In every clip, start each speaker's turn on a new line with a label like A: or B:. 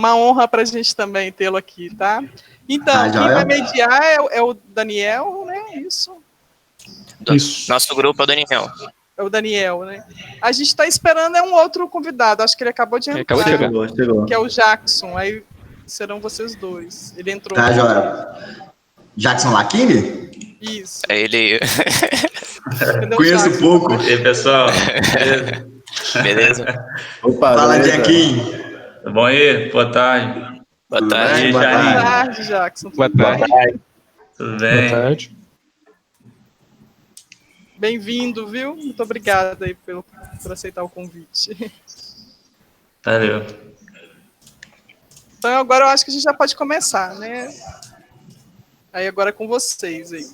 A: uma honra para a gente também tê-lo aqui, tá? Então, quem vai mediar é o Daniel, né? Isso.
B: Nosso grupo é o Daniel.
A: É o Daniel, né? A gente está esperando um outro convidado, acho que ele acabou de entrar.
C: Chegou.
A: Que é o Jackson, aí serão vocês dois. Ele entrou.
C: Tá, Jóia. Jackson Lachini?
A: Isso.
B: É ele.
C: Conheço pouco.
D: E aí, pessoal?
B: Beleza?
C: Opa, fala, Jackinho.
D: Tudo bom aí? Boa tarde.
B: Boa tarde.
A: Boa tarde, Jackson.
E: Boa tarde.
D: Tudo bem?
E: Boa tarde.
A: Bem-vindo, viu? Muito obrigada aí por aceitar o convite.
D: Valeu.
A: Então agora eu acho que a gente já pode começar, né? Aí agora é com vocês aí.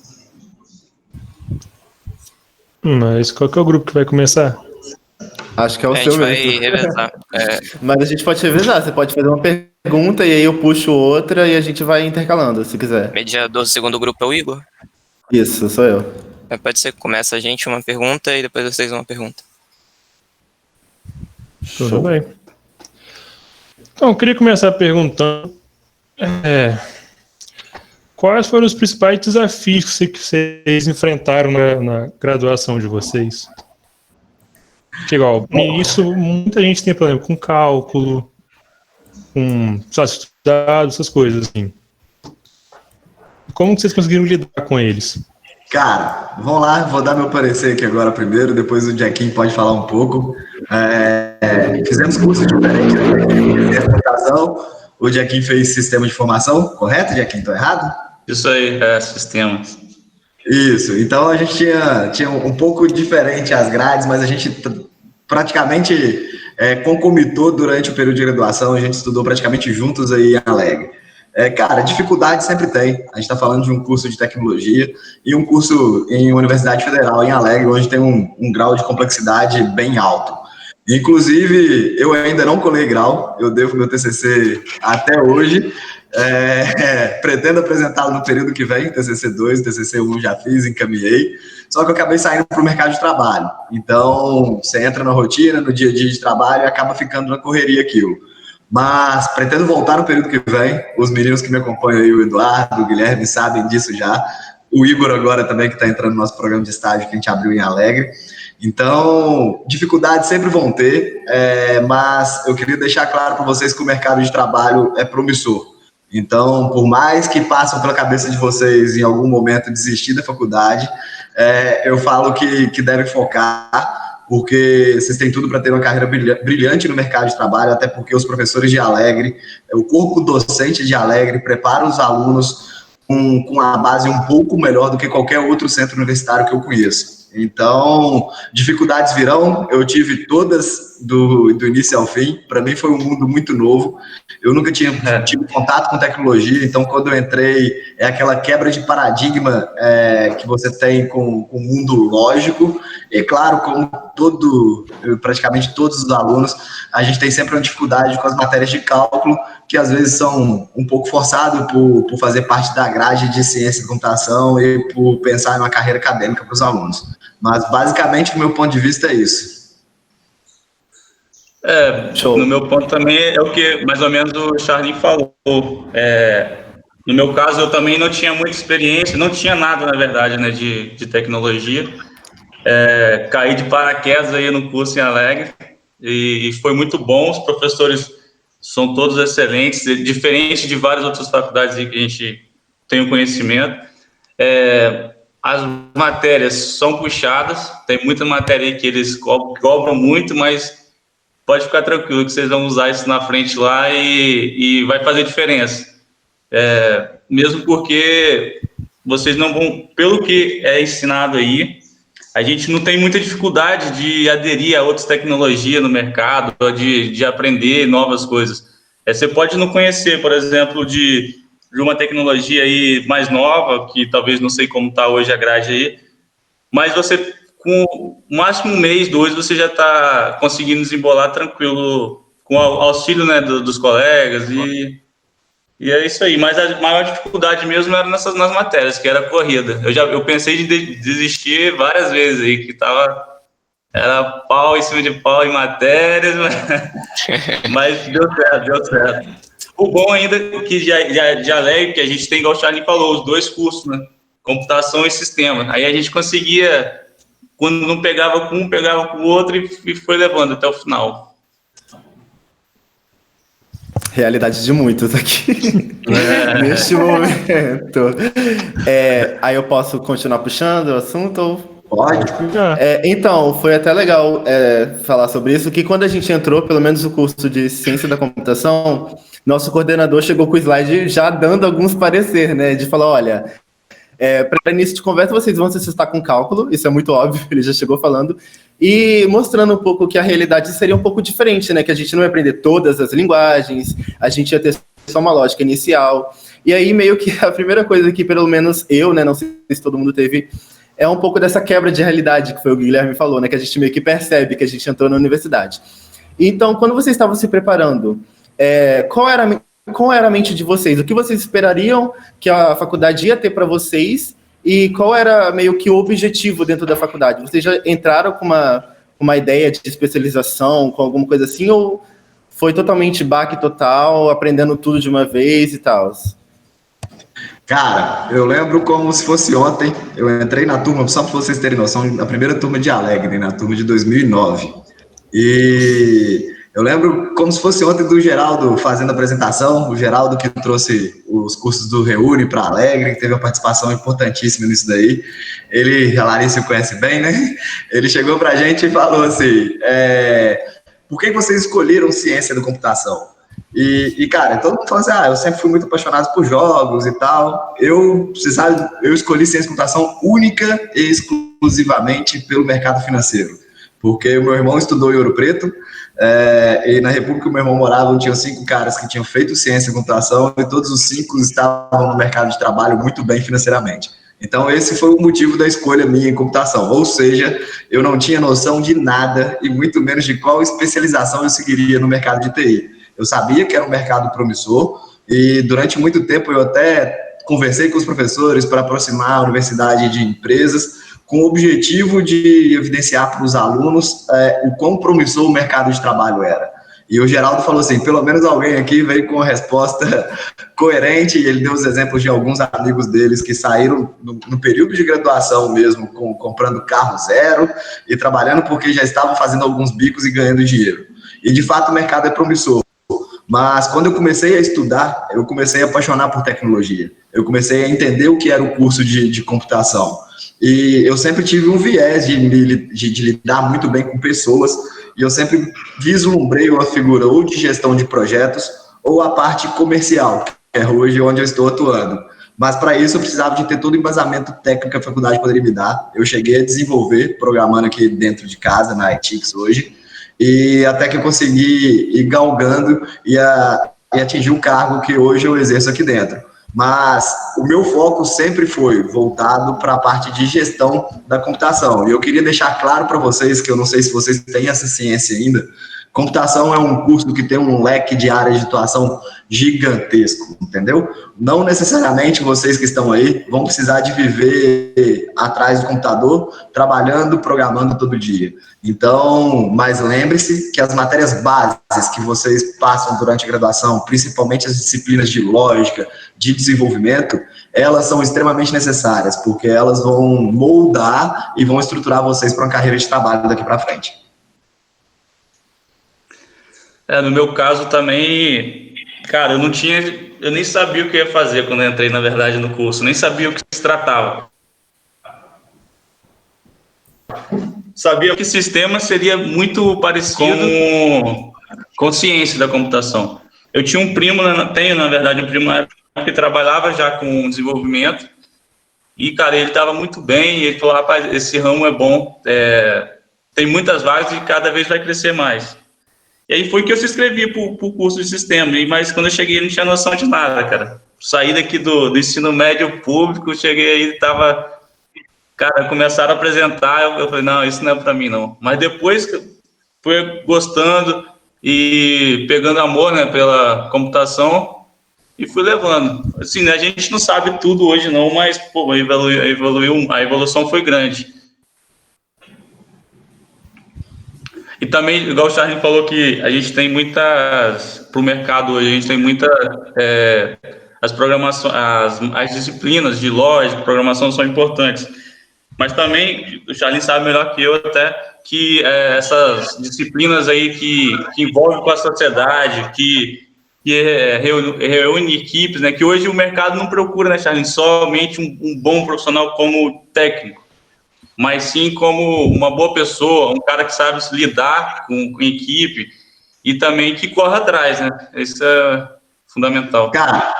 E: Mas qual que é o grupo que vai começar?
F: Acho que é o
B: A
F: seu
B: gente vai
F: mesmo.
B: revezar.
F: Mas a gente pode revezar. Você pode fazer uma pergunta e aí eu puxo outra e a gente vai intercalando, se quiser.
B: Mediador do segundo grupo é o Igor?
F: Isso, sou eu.
B: Pode ser que comece a gente uma pergunta e depois vocês uma pergunta.
E: Tudo bem. Então, eu queria começar perguntando quais foram os principais desafios que vocês enfrentaram na graduação de vocês? Que, igual, isso muita gente tem problema com cálculo, com dados, essas coisas assim. Como que vocês conseguiram lidar com eles?
C: Cara, vamos lá, vou dar meu parecer aqui agora primeiro, depois o Jackinho pode falar um pouco. Fizemos curso diferente, né? Computação, o Jackinho fez sistema de informação, correto, Jackinho? Estou errado?
D: Isso aí, sistemas.
C: Isso, então a gente tinha um pouco diferente as grades, mas a gente praticamente concomitou durante o período de graduação, a gente estudou praticamente juntos aí em Alegre. Cara, dificuldade sempre tem. A gente está falando de um curso de tecnologia e um curso em Universidade Federal em Alegre, onde tem um grau de complexidade bem alto. Inclusive, eu ainda não colei grau, eu devo meu TCC até hoje. Pretendo apresentá-lo no período que vem, TCC 2, TCC 1 já fiz, encaminhei. Só que eu acabei saindo para o mercado de trabalho. Então, você entra na rotina, no dia a dia de trabalho e acaba ficando na correria aquilo. Mas pretendo voltar no período que vem. Os meninos que me acompanham aí, o Eduardo, o Guilherme, sabem disso já. O Igor agora também, que está entrando no nosso programa de estágio que a gente abriu em Alegre. Então, dificuldades sempre vão ter, mas eu queria deixar claro para vocês que o mercado de trabalho é promissor. Então, por mais que passem pela cabeça de vocês em algum momento desistir da faculdade, eu falo que devem focar, porque vocês têm tudo para ter uma carreira brilhante no mercado de trabalho, até porque os professores de Alegre, o corpo docente de Alegre prepara os alunos com a base um pouco melhor do que qualquer outro centro universitário que eu conheço. Então, dificuldades virão, eu tive todas do início ao fim, para mim foi um mundo muito novo, eu nunca tinha tido contato com tecnologia, então quando eu entrei, é aquela quebra de paradigma que você tem com o mundo lógico, e claro, como praticamente todos os alunos, a gente tem sempre uma dificuldade com as matérias de cálculo, que às vezes são um pouco forçado por fazer parte da grade de ciência e computação e por pensar em uma carreira acadêmica para os alunos. Mas, basicamente, do meu ponto de vista, é isso.
D: No meu ponto também é o que mais ou menos o Charlinho falou. No meu caso, eu também não tinha muita experiência, não tinha nada, na verdade, né, de tecnologia. Caí de paraquedas aí no curso em Alegre e foi muito bom, os professores são todos excelentes, diferente de várias outras faculdades aí que a gente tem o conhecimento. As matérias são puxadas, tem muita matéria aí que eles cobram muito, mas pode ficar tranquilo que vocês vão usar isso na frente lá e vai fazer diferença. Mesmo porque vocês não vão, pelo que é ensinado aí, a gente não tem muita dificuldade de aderir a outras tecnologias no mercado, de aprender novas coisas. Você pode não conhecer, por exemplo, de uma tecnologia aí mais nova, que talvez não sei como está hoje a grade aí, mas você, com o máximo um mês, 2, você já está conseguindo desembolar tranquilo, com o auxílio, né, dos colegas, e é isso aí. Mas a maior dificuldade mesmo era nas matérias, que era a corrida. Eu pensei de desistir várias vezes aí, que era pau em cima de pau em matérias, mas deu certo. O bom ainda que de Alegre, que a gente tem, igual o Charlie falou, os 2 cursos, né? Computação e sistema. Aí a gente conseguia, quando não pegava com um, pegava com o outro e foi levando até o final.
F: Realidade de muitos aqui neste momento. Aí eu posso continuar puxando o assunto? Ou...
C: Pode.
F: Então, foi até legal falar sobre isso, que quando a gente entrou, pelo menos o curso de Ciência da Computação, nosso coordenador chegou com o slide já dando alguns parecer, né? De falar, olha, para início de conversa vocês vão se assustar com cálculo, isso é muito óbvio, ele já chegou falando, e mostrando um pouco que a realidade seria um pouco diferente, né? Que a gente não ia aprender todas as linguagens, a gente ia ter só uma lógica inicial. E aí, meio que a primeira coisa que, pelo menos eu, né? Não sei se todo mundo teve, é um pouco dessa quebra de realidade que foi o Guilherme falou, né? Que a gente meio que percebe que a gente entrou na universidade. Então, quando vocês estavam se preparando, qual era a mente de vocês? O que vocês esperariam que a faculdade ia ter para vocês? E qual era meio que o objetivo dentro da faculdade? Vocês já entraram com uma ideia de especialização, com alguma coisa assim? Ou foi totalmente baque total, aprendendo tudo de uma vez e tal?
C: Cara, eu lembro como se fosse ontem. Eu entrei na turma, só para vocês terem noção, na primeira turma de Alegre, na turma de 2009. E eu lembro como se fosse ontem do Geraldo fazendo a apresentação, o Geraldo que trouxe os cursos do Reúne para Alegre, que teve uma participação importantíssima nisso daí. Ele, a Larissa conhece bem, né? Ele chegou para a gente e falou assim, por que vocês escolheram ciência da computação? E, cara, todo mundo fala assim, eu sempre fui muito apaixonado por jogos e tal. Você sabe, eu escolhi ciência da computação única e exclusivamente pelo mercado financeiro. Porque o meu irmão estudou em Ouro Preto, e na República que o meu irmão morava, tinha 5 caras que tinham feito ciência da computação e todos os 5 estavam no mercado de trabalho muito bem financeiramente. Então, esse foi o motivo da escolha minha em computação. Ou seja, eu não tinha noção de nada e muito menos de qual especialização eu seguiria no mercado de TI. Eu sabia que era um mercado promissor e durante muito tempo eu até conversei com os professores para aproximar a universidade de empresas com o objetivo de evidenciar para os alunos o quão promissor o mercado de trabalho era. E o Geraldo falou assim, pelo menos alguém aqui veio com a resposta coerente, e ele deu os exemplos de alguns amigos deles que saíram no período de graduação mesmo, comprando carro zero e trabalhando porque já estavam fazendo alguns bicos e ganhando dinheiro. E de fato o mercado é promissor. Mas quando eu comecei a estudar, eu comecei a apaixonar por tecnologia. Eu comecei a entender o que era o curso de computação. E eu sempre tive um viés de lidar muito bem com pessoas, e eu sempre vislumbrei uma figura ou de gestão de projetos, ou a parte comercial, que é hoje onde eu estou atuando. Mas para isso eu precisava de ter todo o embasamento técnico que a faculdade poderia me dar. Eu cheguei a desenvolver, programando aqui dentro de casa, na ITX hoje, e até que eu consegui ir galgando e atingir o cargo que hoje eu exerço aqui dentro. Mas o meu foco sempre foi voltado para a parte de gestão da computação. E eu queria deixar claro para vocês, que eu não sei se vocês têm essa ciência ainda, computação é um curso que tem um leque de áreas de atuação gigantesco, entendeu? Não necessariamente vocês que estão aí vão precisar de viver atrás do computador, trabalhando, programando todo dia. Então, mas lembre-se que as matérias básicas que vocês passam durante a graduação, principalmente as disciplinas de lógica, de desenvolvimento, elas são extremamente necessárias, porque elas vão moldar e vão estruturar vocês para uma carreira de trabalho daqui para frente.
D: No meu caso também, cara, eu nem sabia o que ia fazer quando eu entrei, na verdade, no curso, nem sabia o que se tratava. Sabia que o sistema seria muito parecido com ciência da computação. Eu tinha um primo, tenho, na verdade, um primo que trabalhava já com desenvolvimento, e, cara, ele estava muito bem, e ele falou, rapaz, esse ramo é bom, tem muitas vagas e cada vez vai crescer mais. E aí foi que eu se inscrevi para o curso de sistema, mas quando eu cheguei não tinha noção de nada, cara. Saí daqui do ensino médio público, cheguei aí, cara, começaram a apresentar, eu falei, não, isso não é para mim, não. Mas depois fui gostando e pegando amor, né, pela computação e fui levando. Assim, né, a gente não sabe tudo hoje não, mas pô, a evolução foi grande. E também, igual o Charlie falou, que a gente tem muitas para o mercado hoje. A gente tem muita... as disciplinas de lógica, programação são importantes. Mas também, o Charlin sabe melhor que eu até, que essas disciplinas aí que envolvem com a sociedade, que reúne equipes, né? Que hoje o mercado não procura, né, Charlin, somente um bom profissional como técnico, mas sim como uma boa pessoa, um cara que sabe lidar com equipe e também que corre atrás, né? Isso é fundamental.
C: Cara,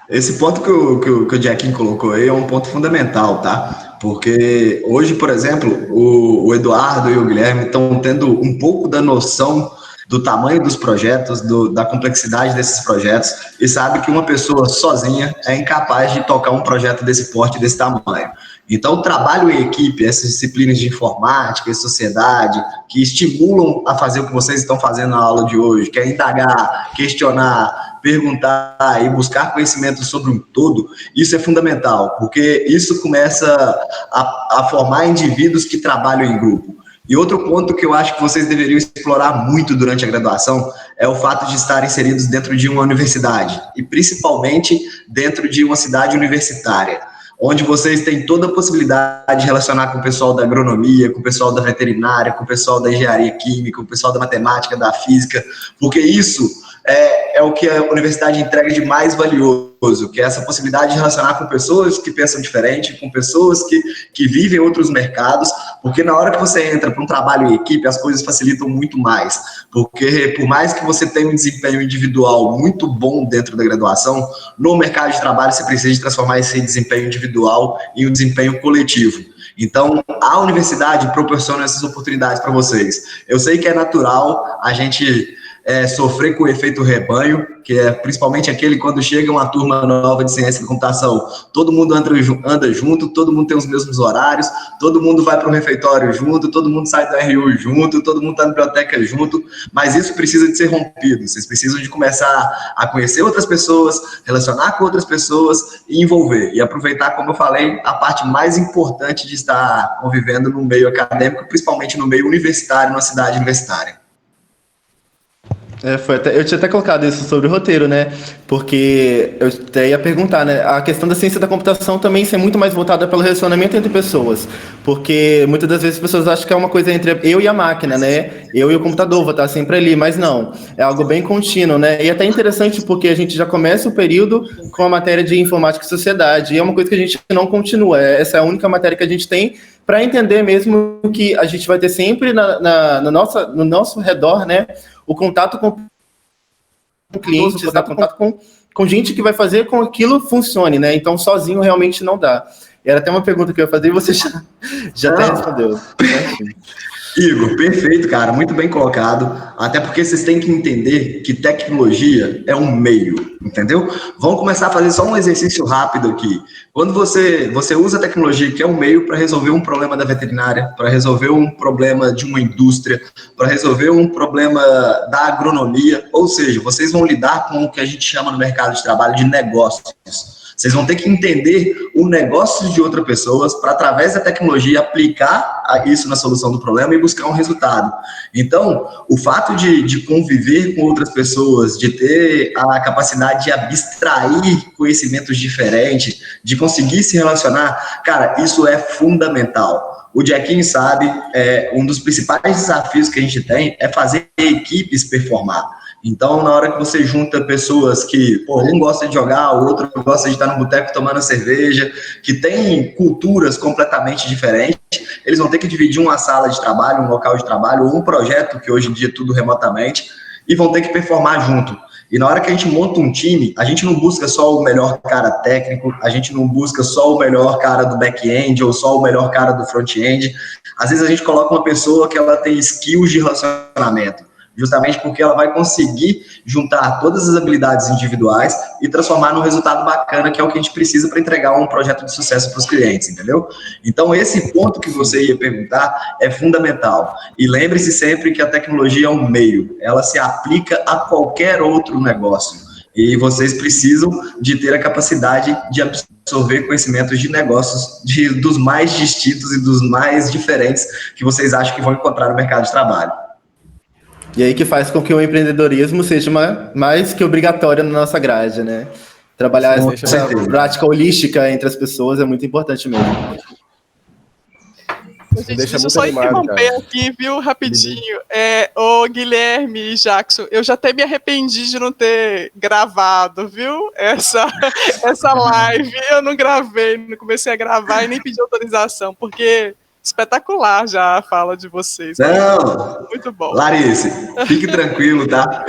C: esse ponto que o Jacquinho colocou aí é um ponto fundamental, tá? Porque hoje, por exemplo, o Eduardo e o Guilherme estão tendo um pouco da noção do tamanho dos projetos, da complexidade desses projetos, e sabe que uma pessoa sozinha é incapaz de tocar um projeto desse porte, desse tamanho. Então, o trabalho em equipe, essas disciplinas de informática e sociedade, que estimulam a fazer o que vocês estão fazendo na aula de hoje, que é indagar, questionar, perguntar e buscar conhecimento sobre um todo, isso é fundamental, porque isso começa a formar indivíduos que trabalham em grupo. E outro ponto que eu acho que vocês deveriam explorar muito durante a graduação é o fato de estar inseridos dentro de uma universidade, e principalmente dentro de uma cidade universitária, onde vocês têm toda a possibilidade de relacionar com o pessoal da agronomia, com o pessoal da veterinária, com o pessoal da engenharia química, com o pessoal da matemática, da física, porque isso é o que a universidade entrega de mais valioso, que é essa possibilidade de relacionar com pessoas que pensam diferente, com pessoas que vivem outros mercados, porque na hora que você entra para um trabalho em equipe, as coisas facilitam muito mais, porque por mais que você tenha um desempenho individual muito bom dentro da graduação, no mercado de trabalho você precisa transformar esse desempenho individual em um desempenho coletivo. Então, a universidade proporciona essas oportunidades para vocês. Eu sei que é natural a gente sofrer com o efeito rebanho, que é principalmente aquele quando chega uma turma nova de ciência da computação, todo mundo anda junto, todo mundo tem os mesmos horários, todo mundo vai para o refeitório junto, todo mundo sai do RU junto, todo mundo está na biblioteca junto, mas isso precisa de ser rompido, vocês precisam de começar a conhecer outras pessoas, relacionar com outras pessoas e envolver, e aproveitar, como eu falei, a parte mais importante de estar convivendo no meio acadêmico, principalmente no meio universitário, na cidade universitária.
F: Eu tinha até colocado isso sobre o roteiro, né? Porque eu até ia perguntar, né? A questão da ciência da computação também ser muito mais voltada pelo relacionamento entre pessoas. Porque muitas das vezes as pessoas acham que é uma coisa entre eu e a máquina, né? Eu e o computador, vou estar sempre ali, mas não. É algo bem contínuo, né? E até interessante porque a gente já começa o período com a matéria de informática e sociedade. E é uma coisa que a gente não continua. Essa é a única matéria que a gente tem para entender mesmo que a gente vai ter sempre no nosso redor, né? O contato com clientes, o contato com gente que vai fazer com que aquilo funcione, né? Então, sozinho realmente não dá. Era até uma pergunta que eu ia fazer e você já até respondeu.
C: Igor, perfeito, cara, muito bem colocado, até porque vocês têm que entender que tecnologia é um meio, entendeu? Vamos começar a fazer só um exercício rápido aqui. Quando você usa a tecnologia, que é um meio para resolver um problema da veterinária, para resolver um problema de uma indústria, para resolver um problema da agronomia, ou seja, vocês vão lidar com o que a gente chama no mercado de trabalho de negócios. Vocês vão ter que entender o negócio de outras pessoas para, através da tecnologia, aplicar isso na solução do problema e buscar um resultado. Então, o fato de conviver com outras pessoas, de ter a capacidade de abstrair conhecimentos diferentes, de conseguir se relacionar, cara, isso é fundamental. O Jacquinho sabe, um dos principais desafios que a gente tem é fazer equipes performar. Então, na hora que você junta pessoas que, um gosta de jogar, o outro gosta de estar no boteco tomando cerveja, que tem culturas completamente diferentes, eles vão ter que dividir uma sala de trabalho, um local de trabalho, ou um projeto, que hoje em dia é tudo remotamente, e vão ter que performar junto. E na hora que a gente monta um time, a gente não busca só o melhor cara técnico, a gente não busca só o melhor cara do back-end ou só o melhor cara do front-end. Às vezes a gente coloca uma pessoa que ela tem skills de relacionamento, justamente porque ela vai conseguir juntar todas as habilidades individuais e transformar num resultado bacana, que é o que a gente precisa para entregar um projeto de sucesso para os clientes, entendeu? Então, esse ponto que você ia perguntar é fundamental. E lembre-se sempre que a tecnologia é um meio, ela se aplica a qualquer outro negócio. E vocês precisam de ter a capacidade de absorver conhecimentos de negócios dos mais distintos e dos mais diferentes que vocês acham que vão encontrar no mercado de trabalho.
F: E aí que faz com que o empreendedorismo seja mais que obrigatório na nossa grade, né? Trabalhar essa prática holística entre as pessoas é muito importante mesmo.
A: Gente, deixa eu só interromper aqui, viu, rapidinho. Ô, Guilherme e Jackson, eu já até me arrependi de não ter gravado, viu? Essa live, eu não gravei, não comecei a gravar e nem pedi autorização, porque espetacular já a fala de vocês.
C: Não,
A: muito bom.
C: Larice, fique tranquilo, tá?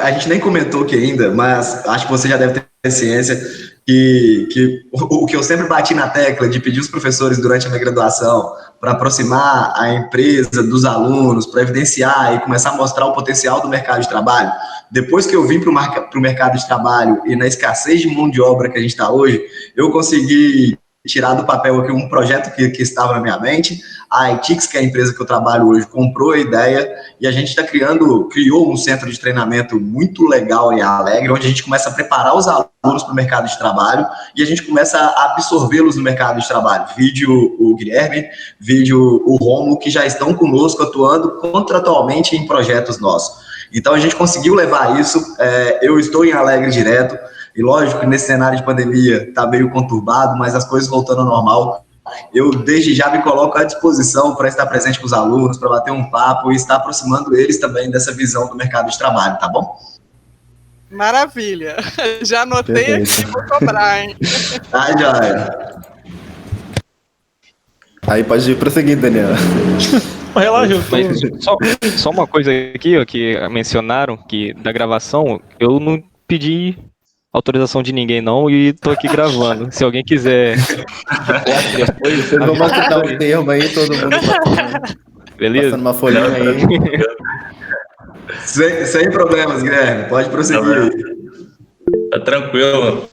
C: A gente nem comentou aqui ainda, mas acho que você já deve ter ciência que o que eu sempre bati na tecla de pedir os professores durante a minha graduação para aproximar a empresa dos alunos, para evidenciar e começar a mostrar o potencial do mercado de trabalho. Depois que eu vim para o mercado de trabalho e na escassez de mão de obra que a gente está hoje, eu consegui tirar do papel aqui um projeto que estava na minha mente. A iTix, que é a empresa que eu trabalho hoje, comprou a ideia e a gente criou um centro de treinamento muito legal em Alegre, onde a gente começa a preparar os alunos para o mercado de trabalho e a gente começa a absorvê-los no mercado de trabalho. Vídeo o Guilherme, vídeo o Romulo, que já estão conosco atuando contratualmente em projetos nossos. Então a gente conseguiu levar isso, eu estou em Alegre direto, e lógico que nesse cenário de pandemia está meio conturbado, mas as coisas voltando ao normal, eu desde já me coloco à disposição para estar presente com os alunos, para bater um papo e estar aproximando eles também dessa visão do mercado de trabalho, tá bom?
A: Maravilha, já anotei aqui, vou cobrar, hein?
C: Tá, joia.
F: Aí pode ir prosseguir, Daniel.
E: Relaxa,
G: só uma coisa aqui, ó, que mencionaram, que da gravação, eu não pedi autorização de ninguém não e tô aqui gravando. Se alguém quiser depois,
F: vocês vão botar um termo aí, todo mundo
G: beleza?
F: Passando uma folhinha aí.
C: Sem problemas, Guilherme, pode prosseguir.
D: Tá tranquilo.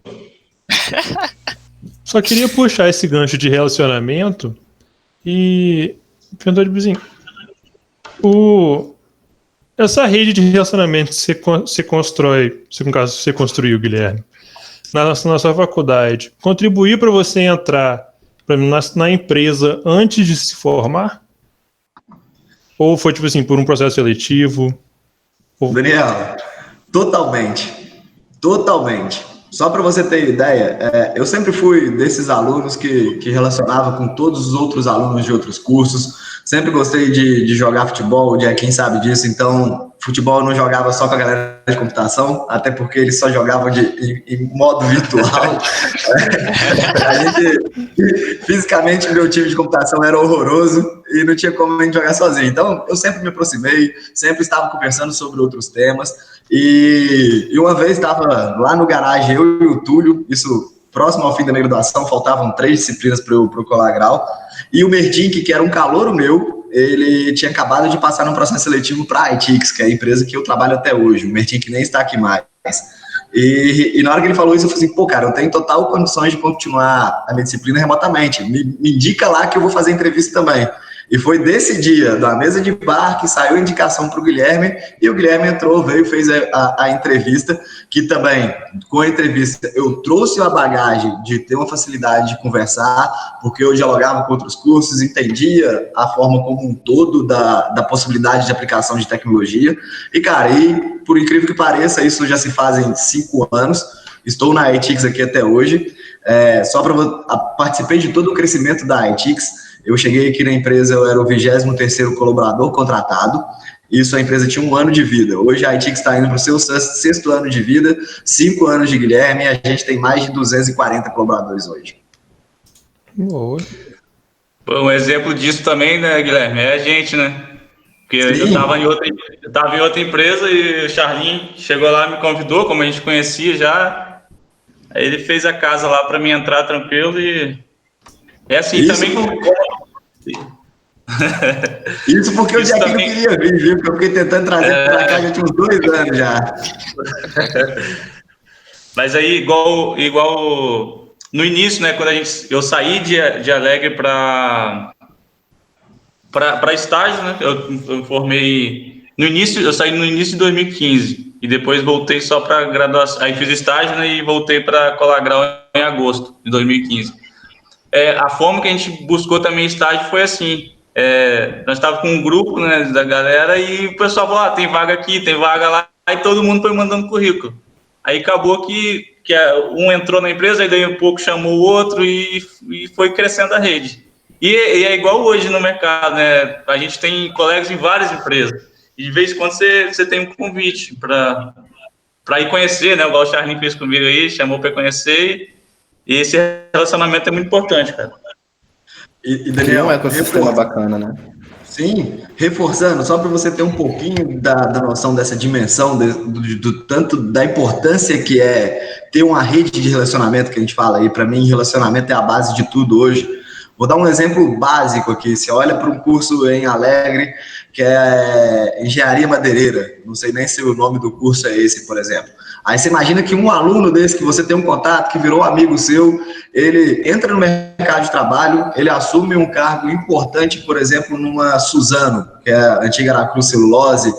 E: Só queria puxar esse gancho de relacionamento e perguntar de vizinho. Essa rede de relacionamento que você constrói, no caso você construiu, Guilherme, na sua faculdade, contribuiu para você entrar na empresa antes de se formar? Ou foi, tipo assim, por um processo seletivo?
C: Daniel, totalmente. Só para você ter ideia, eu sempre fui desses alunos que relacionava com todos os outros alunos de outros cursos. Sempre gostei de jogar futebol, quem sabe disso. Então, futebol eu não jogava só com a galera de computação, até porque eles só jogavam em modo virtual. Fisicamente, meu time de computação era horroroso e não tinha como a gente jogar sozinho. Então, eu sempre me aproximei, sempre estava conversando sobre outros temas. E uma vez estava lá no garagem, eu e o Túlio, isso próximo ao fim da minha graduação, faltavam 3 disciplinas para eu colar grau, e o Mertink, que era um calouro meu, ele tinha acabado de passar num processo seletivo para a iTix, que é a empresa que eu trabalho até hoje. O Mertink nem está aqui mais. E na hora que ele falou isso, eu falei assim, cara, eu tenho total condições de continuar a minha disciplina remotamente, me indica lá que eu vou fazer entrevista também. E foi desse dia, da mesa de bar, que saiu a indicação para o Guilherme, e o Guilherme entrou, veio, fez a entrevista, que também, com a entrevista, eu trouxe a bagagem de ter uma facilidade de conversar, porque eu dialogava com outros cursos, entendia a forma como um todo da possibilidade de aplicação de tecnologia. E, cara, por incrível que pareça, isso já se fazem 5 anos, estou na iTix aqui até hoje, participei de todo o crescimento da iTix. Eu cheguei aqui na empresa, eu era o 23º colaborador contratado. Isso, a empresa tinha 1 ano de vida. Hoje a iTix está indo para o seu 6º ano de vida, 5 anos de Guilherme, e a gente tem mais de 240 colaboradores hoje.
E: Boa.
D: Um exemplo disso também, né, Guilherme, é a gente, né? Porque
C: Sim.
D: eu estava em outra empresa e o Charlinho chegou lá e me convidou, como a gente conhecia já. Aí ele fez a casa lá para mim entrar tranquilo e... É assim, isso também como...
C: Isso porque o Jaquinho também... não queria vir, viu? Porque eu fiquei tentando trazer para cá já tinha uns 2 anos já.
D: Mas aí, igual no início, né? Quando eu saí de Alegre para estágio, né? Eu formei no início, eu saí no início de 2015 e depois voltei só para graduação. Aí fiz estágio, né, e voltei para colar grau em agosto de 2015. A forma que a gente buscou também estágio foi assim. nós estávamos com um grupo, né, da galera, e o pessoal falou, tem vaga aqui, tem vaga lá, aí todo mundo foi mandando currículo. Aí acabou que um entrou na empresa, aí daí um pouco chamou o outro e foi crescendo a rede. E é igual hoje no mercado, né? A gente tem colegas em várias empresas. E de vez em quando você tem um convite para ir conhecer, né? Igual o Charlin fez comigo aí, chamou para conhecer. E esse relacionamento é muito importante, cara.
C: E Daniel,
F: um ecossistema bacana, né?
C: Sim, reforçando, só para você ter um pouquinho da noção dessa dimensão, do tanto da importância que é ter uma rede de relacionamento que a gente fala aí. Para mim, relacionamento é a base de tudo hoje. Vou dar um exemplo básico aqui. Você olha para um curso em Alegre, que é Engenharia Madeireira. Não sei nem se o nome do curso é esse, por exemplo. Aí você imagina que um aluno desse, que você tem um contato, que virou amigo seu, ele entra no mercado de trabalho, ele assume um cargo importante, por exemplo, numa Suzano, que é a antiga Aracruz Celulose.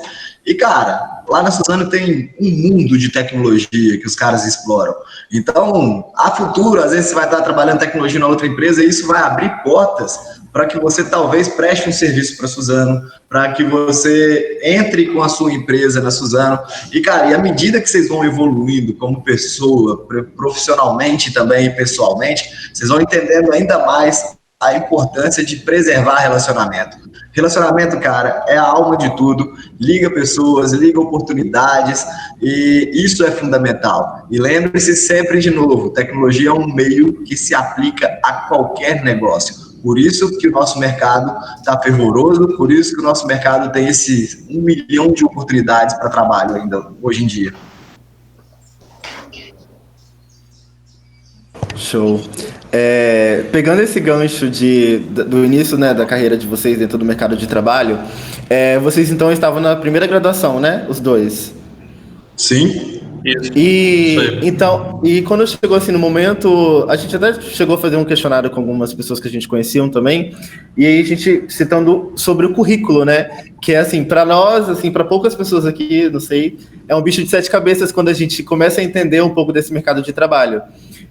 C: E, cara, lá na Suzano tem um mundo de tecnologia que os caras exploram. Então, a futuro, às vezes você vai estar trabalhando tecnologia na outra empresa e isso vai abrir portas para que você talvez preste um serviço para a Suzano, para que você entre com a sua empresa na Suzano. E, cara, e à medida que vocês vão evoluindo como pessoa, profissionalmente também e pessoalmente, vocês vão entendendo ainda mais a importância de preservar relacionamento. Relacionamento, cara, é a alma de tudo, liga pessoas, liga oportunidades, e isso é fundamental. E lembre-se sempre de novo, tecnologia é um meio que se aplica a qualquer negócio. Por isso que o nosso mercado está fervoroso, por isso que o nosso mercado tem esse 1 milhão de oportunidades para trabalho ainda hoje em dia.
F: Show. Pegando esse gancho do início, né, da carreira de vocês dentro do mercado de trabalho, vocês então estavam na primeira graduação, né? Os dois.
C: Sim.
F: E quando chegou assim no momento, a gente até chegou a fazer um questionário com algumas pessoas que a gente conhecia também, e aí a gente citando sobre o currículo, né? Que é assim, para nós, assim, para poucas pessoas aqui, não sei, é um bicho de 7 cabeças quando a gente começa a entender um pouco desse mercado de trabalho.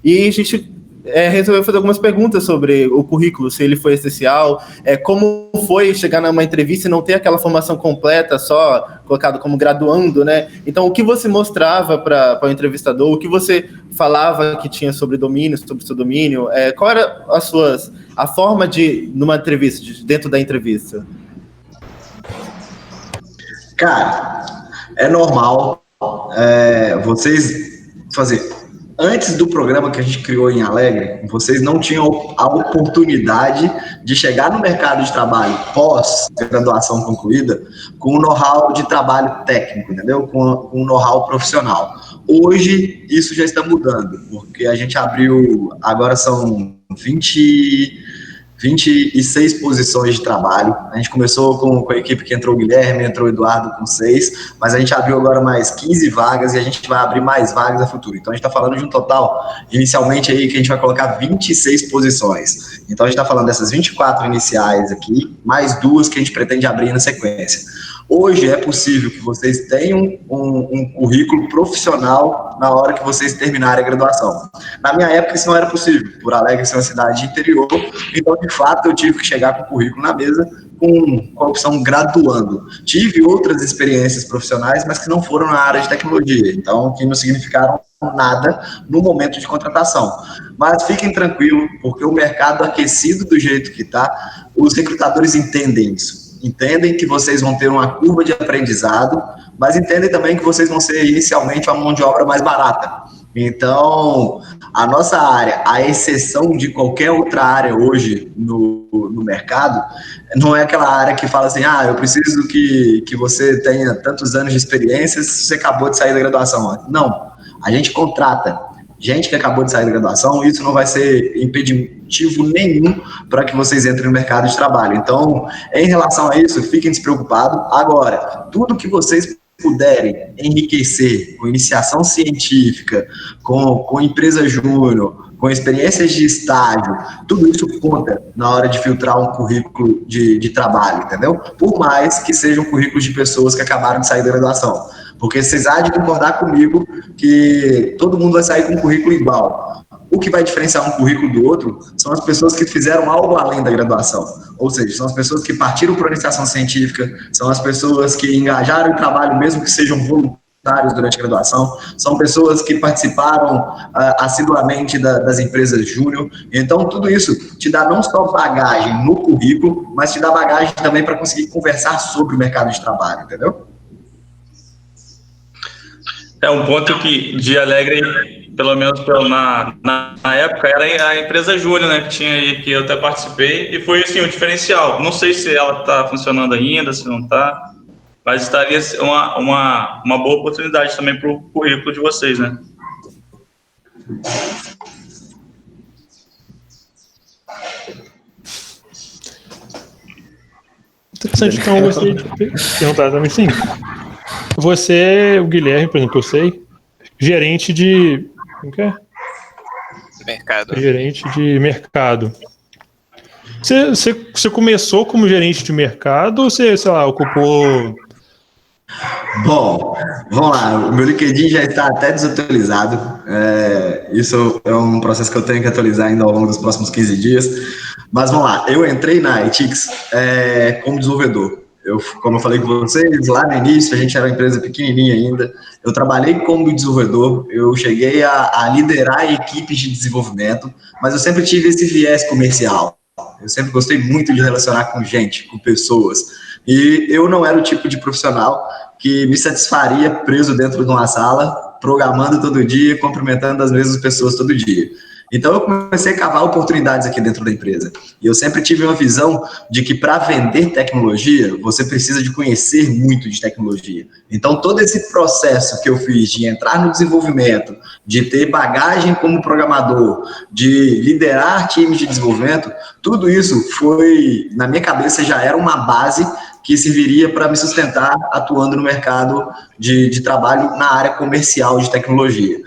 F: E a gente resolveu fazer algumas perguntas sobre o currículo, se ele foi essencial, como foi chegar numa entrevista e não ter aquela formação completa, só colocado como graduando, né? Então, o que você mostrava para o entrevistador, o que você falava que tinha sobre domínio, sobre o seu domínio, qual era a forma numa entrevista, dentro da entrevista?
C: Cara, é normal vocês fazer. Antes do programa que a gente criou em Alegre, vocês não tinham a oportunidade de chegar no mercado de trabalho pós-graduação concluída com um know-how de trabalho técnico, entendeu? Com um know-how profissional. Hoje, isso já está mudando, porque a gente abriu, agora são 26 posições de trabalho. A gente começou com a equipe que entrou o Guilherme, entrou o Eduardo com 6, mas a gente abriu agora mais 15 vagas e a gente vai abrir mais vagas a futuro. Então a gente está falando de um total, inicialmente aí, que a gente vai colocar 26 posições. Então a gente está falando dessas 24 iniciais aqui, mais 2 que a gente pretende abrir na sequência. Hoje é possível que vocês tenham um currículo profissional na hora que vocês terminarem a graduação. Na minha época isso não era possível, por Alegre ser uma cidade interior, então de fato eu tive que chegar com o currículo na mesa com a opção graduando. Tive outras experiências profissionais, mas que não foram na área de tecnologia, então que não significaram nada no momento de contratação. Mas fiquem tranquilos, porque o mercado aquecido do jeito que está, os recrutadores entendem isso. Entendem que vocês vão ter uma curva de aprendizado, mas entendem também que vocês vão ser inicialmente uma mão de obra mais barata. Então, a nossa área, à exceção de qualquer outra área hoje no mercado, não é aquela área que fala assim, eu preciso que você tenha tantos anos de experiência se você acabou de sair da graduação. Não, a gente contrata gente que acabou de sair da graduação, isso não vai ser impeditivo nenhum para que vocês entrem no mercado de trabalho. Então, em relação a isso, fiquem despreocupados. Agora, tudo que vocês puderem enriquecer com iniciação científica, com empresa júnior, com experiências de estágio, tudo isso conta na hora de filtrar um currículo de trabalho, entendeu? Por mais que sejam currículos de pessoas que acabaram de sair da graduação. Porque vocês há de concordar comigo que todo mundo vai sair com um currículo igual. o que vai diferenciar um currículo do outro são as pessoas que fizeram algo além da graduação. Ou seja, são as pessoas que partiram por iniciação científica, são as pessoas que engajaram em trabalho, mesmo que sejam voluntários durante a graduação, são pessoas que participaram assiduamente das empresas júnior. Então, tudo isso te dá não só bagagem no currículo, mas te dá bagagem também para conseguir conversar sobre o mercado de trabalho, entendeu?
D: É um ponto que de Alegre, pelo menos na época, era a empresa Júnior, né, que tinha aí, que eu até participei, e foi assim, o diferencial. Não sei se ela está funcionando ainda, se não está, mas estaria uma boa oportunidade também para o currículo de vocês, né?
E: Interessante, então eu gostaria de perguntar também, sim. Você, o Guilherme, por exemplo, que eu sei, gerente de... Como que é?
B: Mercado.
E: Gerente de mercado. Você começou como gerente de mercado ou você, sei lá, ocupou...
C: Bom, vamos lá, o meu LinkedIn já está até desatualizado, isso é um processo que eu tenho que atualizar ainda ao longo dos próximos 15 dias, mas vamos lá, eu entrei na iTix como desenvolvedor. Como eu falei com vocês, lá no início a gente era uma empresa pequenininha ainda, eu trabalhei como desenvolvedor, eu cheguei a liderar equipes de desenvolvimento, mas eu sempre tive esse viés comercial, eu sempre gostei muito de relacionar com gente, com pessoas, e eu não era o tipo de profissional que me satisfaria preso dentro de uma sala, programando todo dia, cumprimentando as mesmas pessoas todo dia. Então, eu comecei a cavar oportunidades aqui dentro da empresa. E eu sempre tive uma visão de que para vender tecnologia, você precisa de conhecer muito de tecnologia. Então, todo esse processo que eu fiz de entrar no desenvolvimento, de ter bagagem como programador, de liderar times de desenvolvimento, tudo isso foi, na minha cabeça, já era uma base que serviria para me sustentar atuando no mercado de trabalho na área comercial de tecnologia.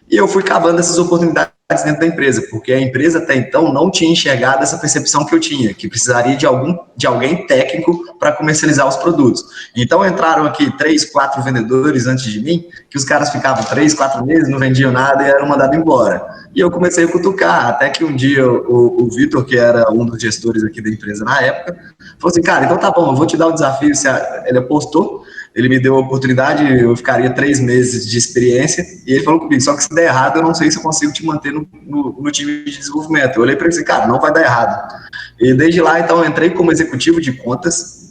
C: E eu fui cavando essas oportunidades dentro da empresa, porque a empresa até então não tinha enxergado essa percepção que eu tinha, que precisaria de alguém técnico para comercializar os produtos. Então entraram aqui 3, 4 vendedores antes de mim, que os caras ficavam 3, 4 meses, não vendiam nada e eram mandados embora. E eu comecei a cutucar, até que um dia o Vitor, que era um dos gestores aqui da empresa na época, falou assim, cara, então tá bom, eu vou te dar o desafio. Ele apostou, ele me deu a oportunidade, eu ficaria 3 meses de experiência, e ele falou comigo, só que se der errado, eu não sei se eu consigo te manter no time de desenvolvimento. Eu olhei para ele e disse, cara, não vai dar errado. E desde lá, então, eu entrei como executivo de contas,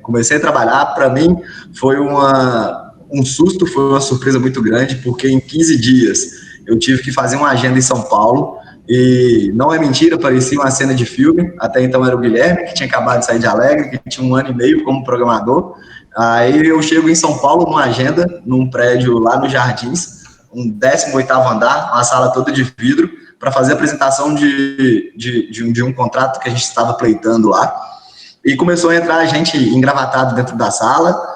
C: comecei a trabalhar. Para mim, foi um susto, foi uma surpresa muito grande, porque em 15 dias eu tive que fazer uma agenda em São Paulo, e não é mentira, parecia uma cena de filme. Até então era o Guilherme, que tinha acabado de sair de Alegre, que tinha 1 ano e meio como programador. Aí eu chego em São Paulo numa agenda, num prédio lá nos Jardins, um 18º andar, uma sala toda de vidro, para fazer a apresentação de um contrato que a gente estava pleitando lá. E começou a entrar gente engravatado dentro da sala,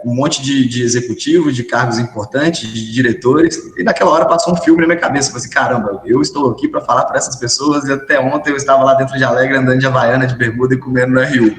C: um monte de executivos, de cargos importantes, de diretores, e naquela hora passou um filme na minha cabeça. Eu falei assim, caramba, eu estou aqui para falar para essas pessoas, e até ontem eu estava lá dentro de Alegre, andando de Havaiana, de bermuda e comendo no RU.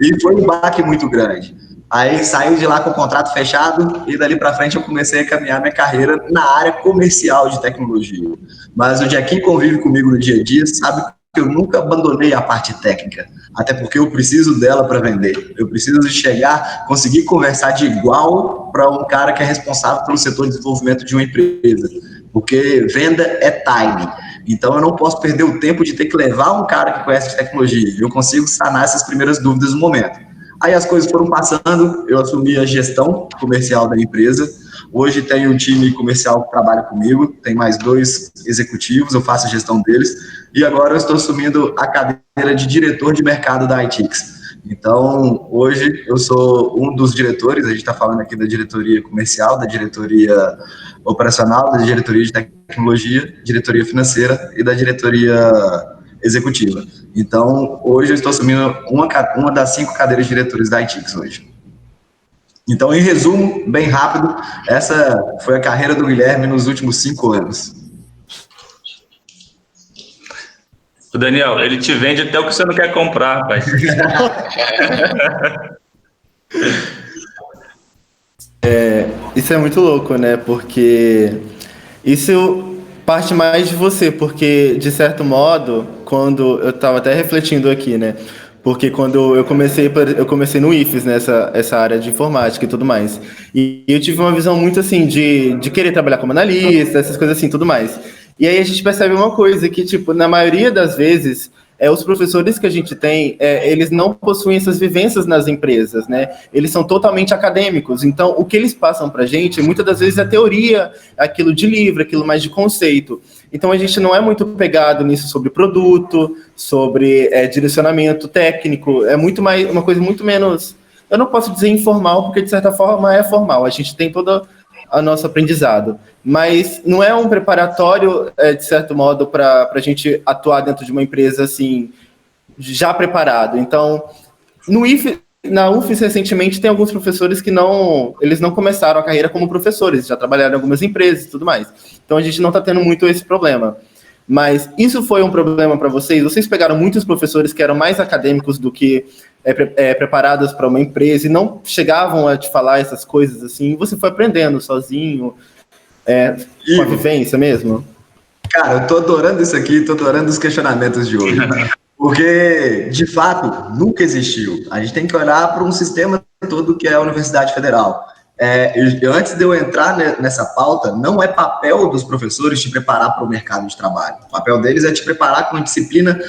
C: E foi um baque muito grande. Aí saí de lá com o contrato fechado, e dali para frente eu comecei a caminhar minha carreira na área comercial de tecnologia. Mas o Jaquim convive comigo no dia a dia, sabe que eu nunca abandonei a parte técnica, até porque eu preciso dela para vender. Eu preciso de chegar, conseguir conversar de igual para um cara que é responsável pelo setor de desenvolvimento de uma empresa, porque venda é time. Então eu não posso perder o tempo de ter que levar um cara que conhece de tecnologia. Eu consigo sanar essas primeiras dúvidas no momento. Aí as coisas foram passando, eu assumi a gestão comercial da empresa. Hoje tem um time comercial que trabalha comigo, tem mais 2 executivos, eu faço a gestão deles, e agora eu estou assumindo a cadeira de diretor de mercado da iTix. Então, hoje eu sou um dos diretores, a gente está falando aqui da diretoria comercial, da diretoria operacional, da diretoria de tecnologia, diretoria financeira e da diretoria executiva. Então, hoje eu estou assumindo uma das 5 cadeiras de diretores da iTix hoje. Então, em resumo, bem rápido, essa foi a carreira do Guilherme nos últimos 5 anos.
D: O Daniel, ele te vende até o que você não quer comprar, rapaz.
F: Isso é muito louco, né? Porque isso parte mais de você, porque, de certo modo, quando eu estava até refletindo aqui, né? Porque quando eu comecei no IFES, né, essa área de informática e tudo mais. E eu tive uma visão muito assim de querer trabalhar como analista, essas coisas assim, tudo mais. E aí a gente percebe uma coisa que, tipo, na maioria das vezes, os professores que a gente tem, eles não possuem essas vivências nas empresas, né? Eles são totalmente acadêmicos. Então, o que eles passam para a gente, muitas das vezes, é teoria, aquilo de livro, aquilo mais de conceito. Então, a gente não é muito pegado nisso sobre produto, sobre direcionamento técnico. É muito mais, uma coisa muito menos... Eu não posso dizer informal, porque, de certa forma, é formal. A gente tem todo o nosso aprendizado. Mas não é um preparatório, de certo modo, para a gente atuar dentro de uma empresa assim, já preparado. Então, na UFES, recentemente, tem alguns professores que eles não começaram a carreira como professores, já trabalharam em algumas empresas e tudo mais. Então, a gente não está tendo muito esse problema. Mas isso foi um problema para vocês? Vocês pegaram muitos professores que eram mais acadêmicos do que preparados para uma empresa e não chegavam a te falar essas coisas assim? Você foi aprendendo sozinho, com a vivência mesmo?
C: Cara, eu tô adorando isso aqui, tô adorando os questionamentos de hoje. Porque, de fato, nunca existiu. A gente tem que olhar para um sistema todo que é a Universidade Federal. Antes de eu entrar nessa pauta, não é papel dos professores te preparar para o mercado de trabalho. O papel deles é te preparar com a disciplina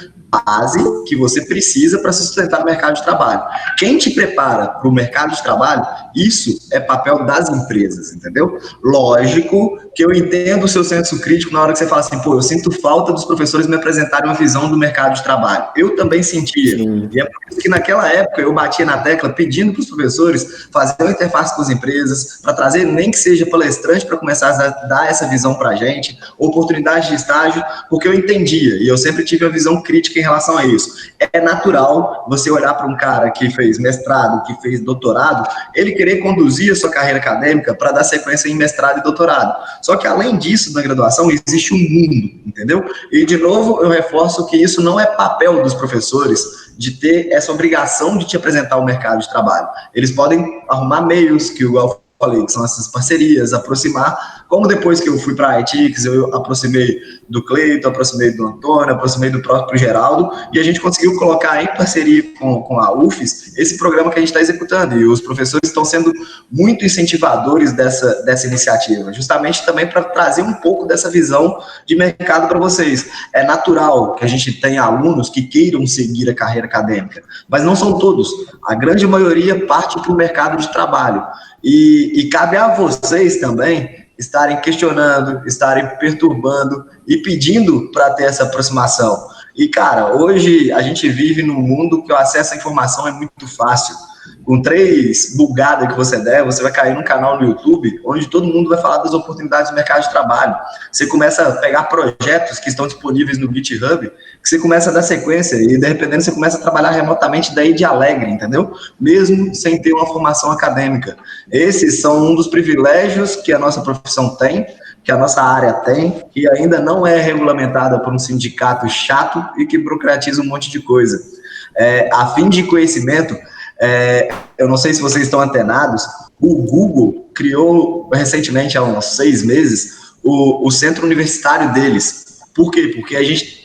C: base que você precisa para se sustentar no mercado de trabalho. Quem te prepara para o mercado de trabalho, isso é papel das empresas, entendeu? Lógico que eu entendo o seu senso crítico na hora que você fala assim, pô, eu sinto falta dos professores me apresentarem uma visão do mercado de trabalho. Eu também sentia. Sim. E é por isso que naquela época eu batia na tecla pedindo para os professores fazer uma interface com as empresas, para trazer nem que seja palestrante para começar a dar essa visão para a gente, oportunidade de estágio, porque eu entendia, e eu sempre tive a visão crítica em relação a isso. É natural você olhar para um cara que fez mestrado, que fez doutorado, ele querer conduzir a sua carreira acadêmica para dar sequência em mestrado e doutorado. Só que, além disso, na graduação, existe um mundo, entendeu? E, de novo, eu reforço que isso não é papel dos professores de ter essa obrigação de te apresentar o mercado de trabalho. Eles podem arrumar meios, que eu falei, que são essas parcerias, aproximar, como depois que eu fui para a ITX, eu aproximei do Cleiton, aproximei do Antônio, aproximei do próprio Geraldo, e a gente conseguiu colocar em parceria com a UFES esse programa que a gente está executando, e os professores estão sendo muito incentivadores dessa iniciativa, justamente também para trazer um pouco dessa visão de mercado para vocês. É natural que a gente tenha alunos que queiram seguir a carreira acadêmica, mas não são todos. A grande maioria parte para o mercado de trabalho. E cabe a vocês também estarem questionando, estarem perturbando e pedindo para ter essa aproximação. E, cara, hoje a gente vive num mundo que o acesso à informação é muito fácil. Com 3 bugadas que você der, você vai cair num canal no YouTube, onde todo mundo vai falar das oportunidades do mercado de trabalho. Você começa a pegar projetos que estão disponíveis no GitHub, que você começa a dar sequência, e, dependendo, você começa a trabalhar remotamente daí de alegre, entendeu? Mesmo sem ter uma formação acadêmica. Esses são um dos privilégios que a nossa profissão tem, que a nossa área tem, que ainda não é regulamentada por um sindicato chato e que burocratiza um monte de coisa. A fim de conhecimento, eu não sei se vocês estão antenados, o Google criou recentemente, há uns 6 meses, o centro universitário deles. Por quê? Porque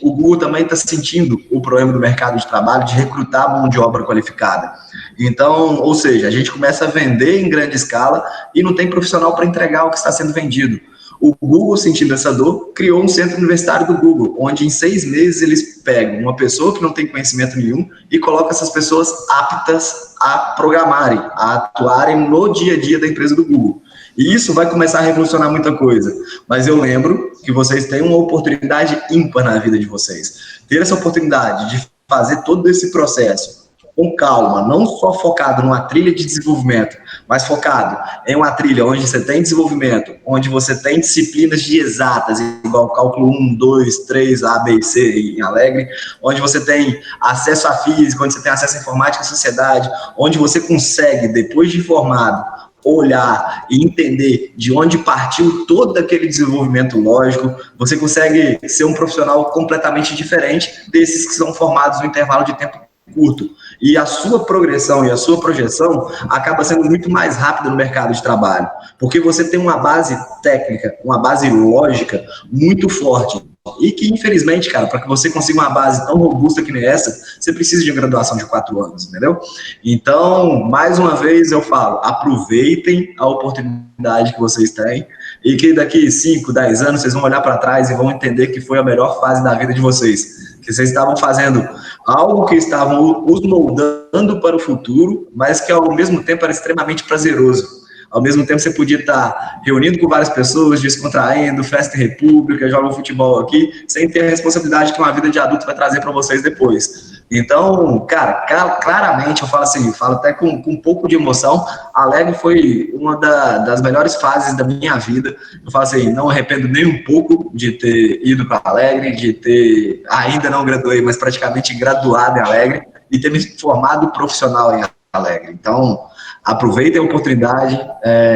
C: o Google também está sentindo o problema do mercado de trabalho de recrutar mão de obra qualificada. Então, ou seja, a gente começa a vender em grande escala e não tem profissional para entregar o que está sendo vendido. O Google, sentindo essa dor, criou um centro universitário do Google, onde em 6 meses eles pegam uma pessoa que não tem conhecimento nenhum e colocam essas pessoas aptas a programarem, a atuarem no dia a dia da empresa do Google. E isso vai começar a revolucionar muita coisa. Mas eu lembro que vocês têm uma oportunidade ímpar na vida de vocês. Ter essa oportunidade de fazer todo esse processo com calma, não só focado numa trilha de desenvolvimento, mas focado em uma trilha onde você tem desenvolvimento, onde você tem disciplinas de exatas, igual cálculo 1, 2, 3, A, B e C em Alegre, onde você tem acesso à física, onde você tem acesso à informática e sociedade, onde você consegue, depois de formado, olhar e entender de onde partiu todo aquele desenvolvimento lógico, você consegue ser um profissional completamente diferente desses que são formados no intervalo de tempo curto. E a sua progressão e a sua projeção acaba sendo muito mais rápida no mercado de trabalho, porque você tem uma base técnica, uma base lógica muito forte. E que, infelizmente, cara, para que você consiga uma base tão robusta que nem essa, você precisa de uma graduação de 4 anos, entendeu? Então, mais uma vez eu falo, aproveitem a oportunidade que vocês têm e que daqui 5, 10 anos vocês vão olhar para trás e vão entender que foi a melhor fase da vida de vocês, que vocês estavam fazendo algo que estavam os moldando para o futuro, mas que ao mesmo tempo era extremamente prazeroso. Ao mesmo tempo, você podia estar reunindo com várias pessoas, descontraindo, festa em república, joga futebol aqui, sem ter a responsabilidade que uma vida de adulto vai trazer para vocês depois. Então, cara, claramente, eu falo assim, falo até com um pouco de emoção, a Alegre foi uma das melhores fases da minha vida. Eu falo assim, não arrependo nem um pouco de ter ido para Alegre, de ter, ainda não graduei, mas praticamente graduado em Alegre, e ter me formado profissional em Alegre. Então, aproveitem a oportunidade,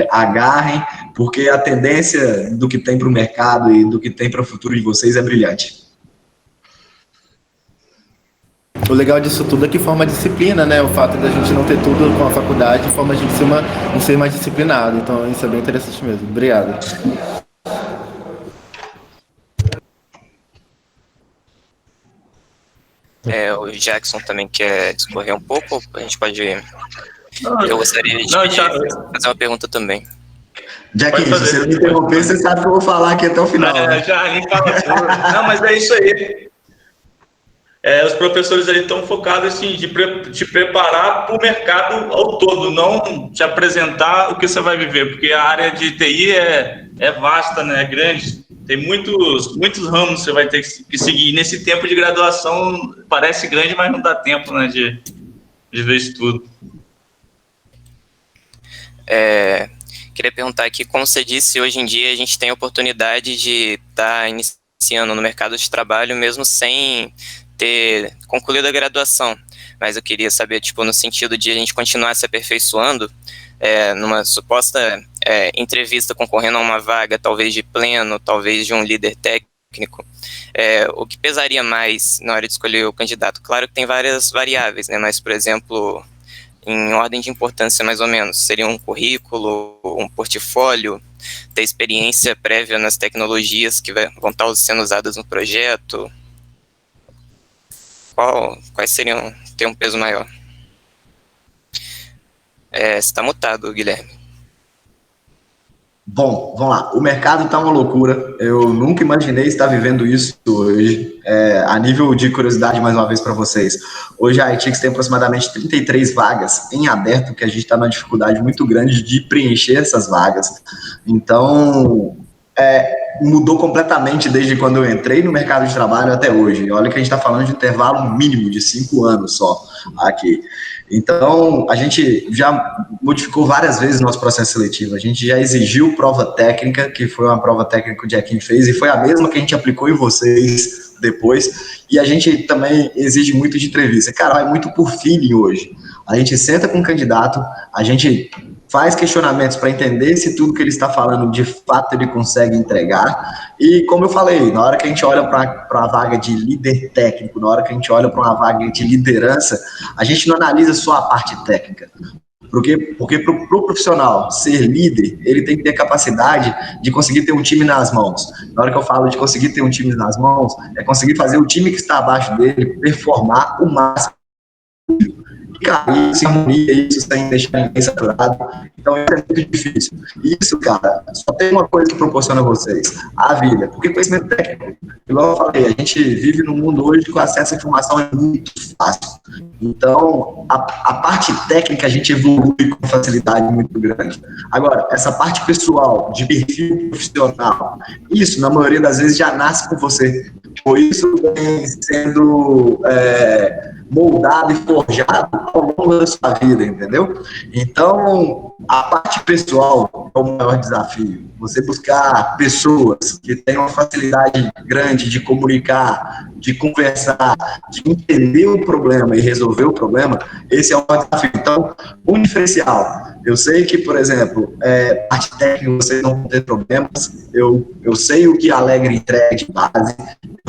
C: agarrem, porque a tendência do que tem para o mercado e do que tem para o futuro de vocês é brilhante.
F: O legal disso tudo é que forma disciplina, né? O fato da gente não ter tudo com a faculdade forma a gente ser mais disciplinado. Então isso é bem interessante mesmo. Obrigado.
B: O Jackson também quer discorrer um pouco, a gente pode... Eu gostaria de fazer uma pergunta também.
C: Jack, se você me interromper, você sabe que eu vou falar aqui até o final.
D: Não, mas é isso aí. Os professores ali estão focados assim, de te preparar para o mercado ao todo, não te apresentar o que você vai viver, porque a área de TI é vasta, né? É grande, tem muitos ramos que você vai ter que seguir. Nesse tempo de graduação parece grande, mas não dá tempo, né, de ver isso tudo.
B: Queria perguntar aqui, como você disse, hoje em dia a gente tem a oportunidade de estar iniciando no mercado de trabalho mesmo sem ter concluído a graduação, mas eu queria saber, tipo, no sentido de a gente continuar se aperfeiçoando, numa suposta entrevista concorrendo a uma vaga, talvez de pleno, talvez de um líder técnico, o que pesaria mais na hora de escolher o candidato? Claro que tem várias variáveis, né, mas, por exemplo, em ordem de importância mais ou menos, seria um currículo, um portfólio, ter experiência prévia nas tecnologias que vão estar sendo usadas no projeto? Quais seriam, ter um peso maior? Você está mutado, Guilherme.
C: Bom, vamos lá. O mercado está uma loucura. Eu nunca imaginei estar vivendo isso hoje. A nível de curiosidade, mais uma vez para vocês. Hoje a iTix tem aproximadamente 33 vagas em aberto, que a gente está numa dificuldade muito grande de preencher essas vagas. Então, mudou completamente desde quando eu entrei no mercado de trabalho até hoje. Olha que a gente está falando de intervalo mínimo de 5 anos só aqui. Então, a gente já modificou várias vezes o nosso processo seletivo. A gente já exigiu prova técnica, que foi uma prova técnica que o Jequinho fez, e foi a mesma que a gente aplicou em vocês depois. E a gente também exige muito de entrevista. Cara, vai muito por feeling hoje. A gente senta com o candidato, a gente faz questionamentos para entender se tudo que ele está falando, de fato, ele consegue entregar. E, como eu falei, na hora que a gente olha para a vaga de líder técnico, na hora que a gente olha para uma vaga de liderança, a gente não analisa só a parte técnica. Porque para o profissional ser líder, ele tem que ter capacidade de conseguir ter um time nas mãos. Na hora que eu falo de conseguir ter um time nas mãos, é conseguir fazer o time que está abaixo dele performar o máximo. Cara, isso, harmonia, isso sem deixar ninguém saturado. Então, isso é muito difícil. Isso, cara, só tem uma coisa que proporciona a vocês: a vida. Porque conhecimento técnico, igual eu falei, a gente vive num mundo hoje que o acesso à informação é muito fácil. Então, a parte técnica a gente evolui com facilidade muito grande. Agora, essa parte pessoal, de perfil profissional, isso, na maioria das vezes, já nasce com você. Por isso, vem sendo moldado e forjado ao longo da sua vida, entendeu? Então, a parte pessoal é o maior desafio. Você buscar pessoas que tenham uma facilidade grande de comunicar, de conversar, de entender o problema e resolver o problema, esse é o maior desafio. Então, um diferencial. Eu sei que, por exemplo, parte técnica vocês não vão ter problemas. Eu sei o que a Alegre entrega de base.